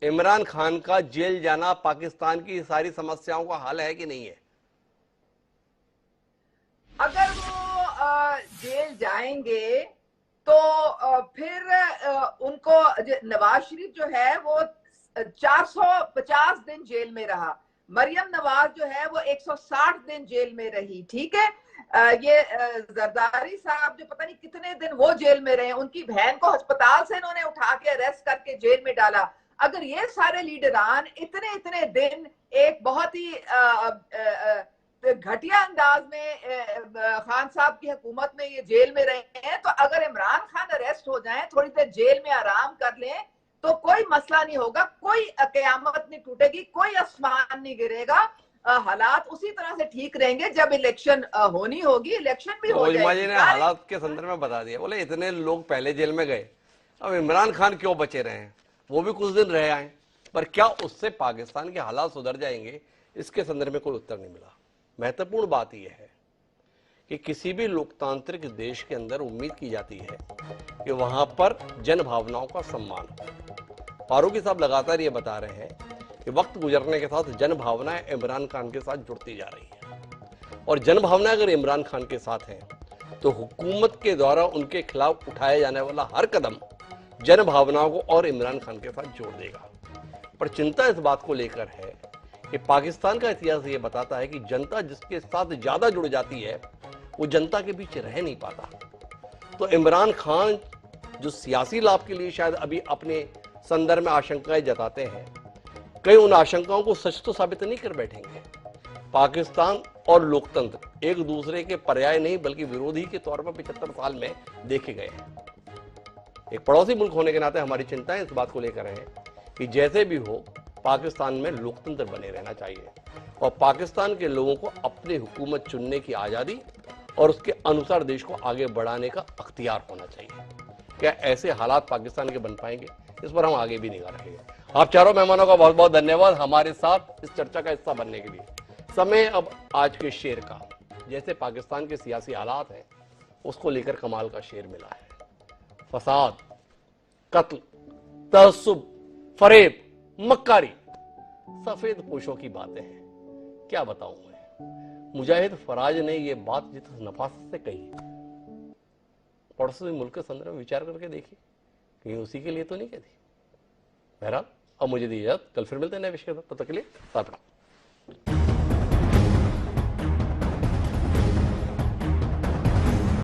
इमरान खान का जेल जाना पाकिस्तान की सारी समस्याओं का हल है कि नहीं है? अगर वो जेल जाएंगे तो फिर उनको नवाज शरीफ जो है वो 450 दिन जेल में रहा, मरियम नवाज जो है वो 160 दिन जेल में रही, ठीक है। ये जरदारी साहब जो पता नहीं कितने दिन वो जेल में रहे, उनकी बहन को अस्पताल से इन्होंने उठा के अरेस्ट करके जेल में डाला। अगर ये सारे लीडरान इतने इतने दिन एक बहुत ही घटिया अंदाज में खान साहब की हुकूमत में ये जेल में रहे हैं, तो अगर इमरान खान अरेस्ट हो जाएं, थोड़ी देर जेल में आराम कर लें तो कोई मसला नहीं होगा, कोई कयामत नहीं टूटेगी, कोई आसमान नहीं गिरेगा, हालात उसी तरह से ठीक रहेंगे। जब इलेक्शन होनी होगी, इलेक्शन भी हो जाएगी। ने हालात के संदर्भ में बता दिया, बोले इतने लोग पहले जेल में गए, अब इमरान खान क्यों बचे रहे हैं, वो भी कुछ दिन रह आए, पर क्या उससे पाकिस्तान के हालात सुधर जाएंगे, इसके संदर्भ में कोई उत्तर नहीं मिला। महत्वपूर्ण बात यह है कि किसी भी लोकतांत्रिक देश के अंदर उम्मीद की जाती है कि वहां पर जन भावनाओं का सम्मान हो। फारूकी साहब लगातार ये बता रहे हैं कि वक्त गुजरने के साथ जन भावनाएं इमरान खान के साथ जुड़ती जा रही हैं, और जन भावनाएं अगर इमरान खान के साथ हैं तो हुकूमत के द्वारा उनके खिलाफ उठाया जाने वाला हर कदम जन भावनाओं को और इमरान खान के साथ जोड़ देगा। पर चिंता इस बात को लेकर है कि पाकिस्तान का इतिहास ये बताता है कि जनता जिसके साथ ज्यादा जुड़ जाती है वो जनता के बीच रह नहीं पाता। तो इमरान खान जो सियासी लाभ के लिए शायद अभी अपने संदर्भ में आशंकाएं जताते हैं, कई उन आशंकाओं को सच तो साबित नहीं कर बैठेंगे। पाकिस्तान और लोकतंत्र एक दूसरे के पर्याय नहीं बल्कि विरोधी के तौर पर 75 साल में देखे गए हैं। एक पड़ोसी मुल्क होने के नाते हमारी चिंताएं इस बात को लेकर है कि जैसे भी हो पाकिस्तान में लोकतंत्र बने रहना चाहिए और पाकिस्तान के लोगों को अपनी हुकूमत चुनने की आज़ादी और उसके अनुसार देश को आगे बढ़ाने का अख्तियार होना चाहिए। क्या ऐसे हालात पाकिस्तान के बन पाएंगे, इस पर हम आगे भी निगाह रखेंगे। आप चारों मेहमानों का बहुत बहुत धन्यवाद हमारे साथ इस चर्चा का हिस्सा बनने के लिए। समय अब आज के शेर का, जैसे पाकिस्तान के सियासी हालात हैं उसको लेकर कमाल का शेर मिला है। फसाद, कत्ल, तअस्सुब, फरेब, मक्कारी, सफेद पोशों की बातें हैं। क्या बताऊं मैं, मुजाहिद फराज ने यह बात जिस नफासत से कही, पड़ोसी मुल्क के संदर्भ में विचार करके देखिए, कहीं उसी के लिए तो नहीं कहती। बहरहाल अब मुझे दी इजाजत, कल फिर मिलते हैं नए विषय पर, तब तक के लिए साथ रहो।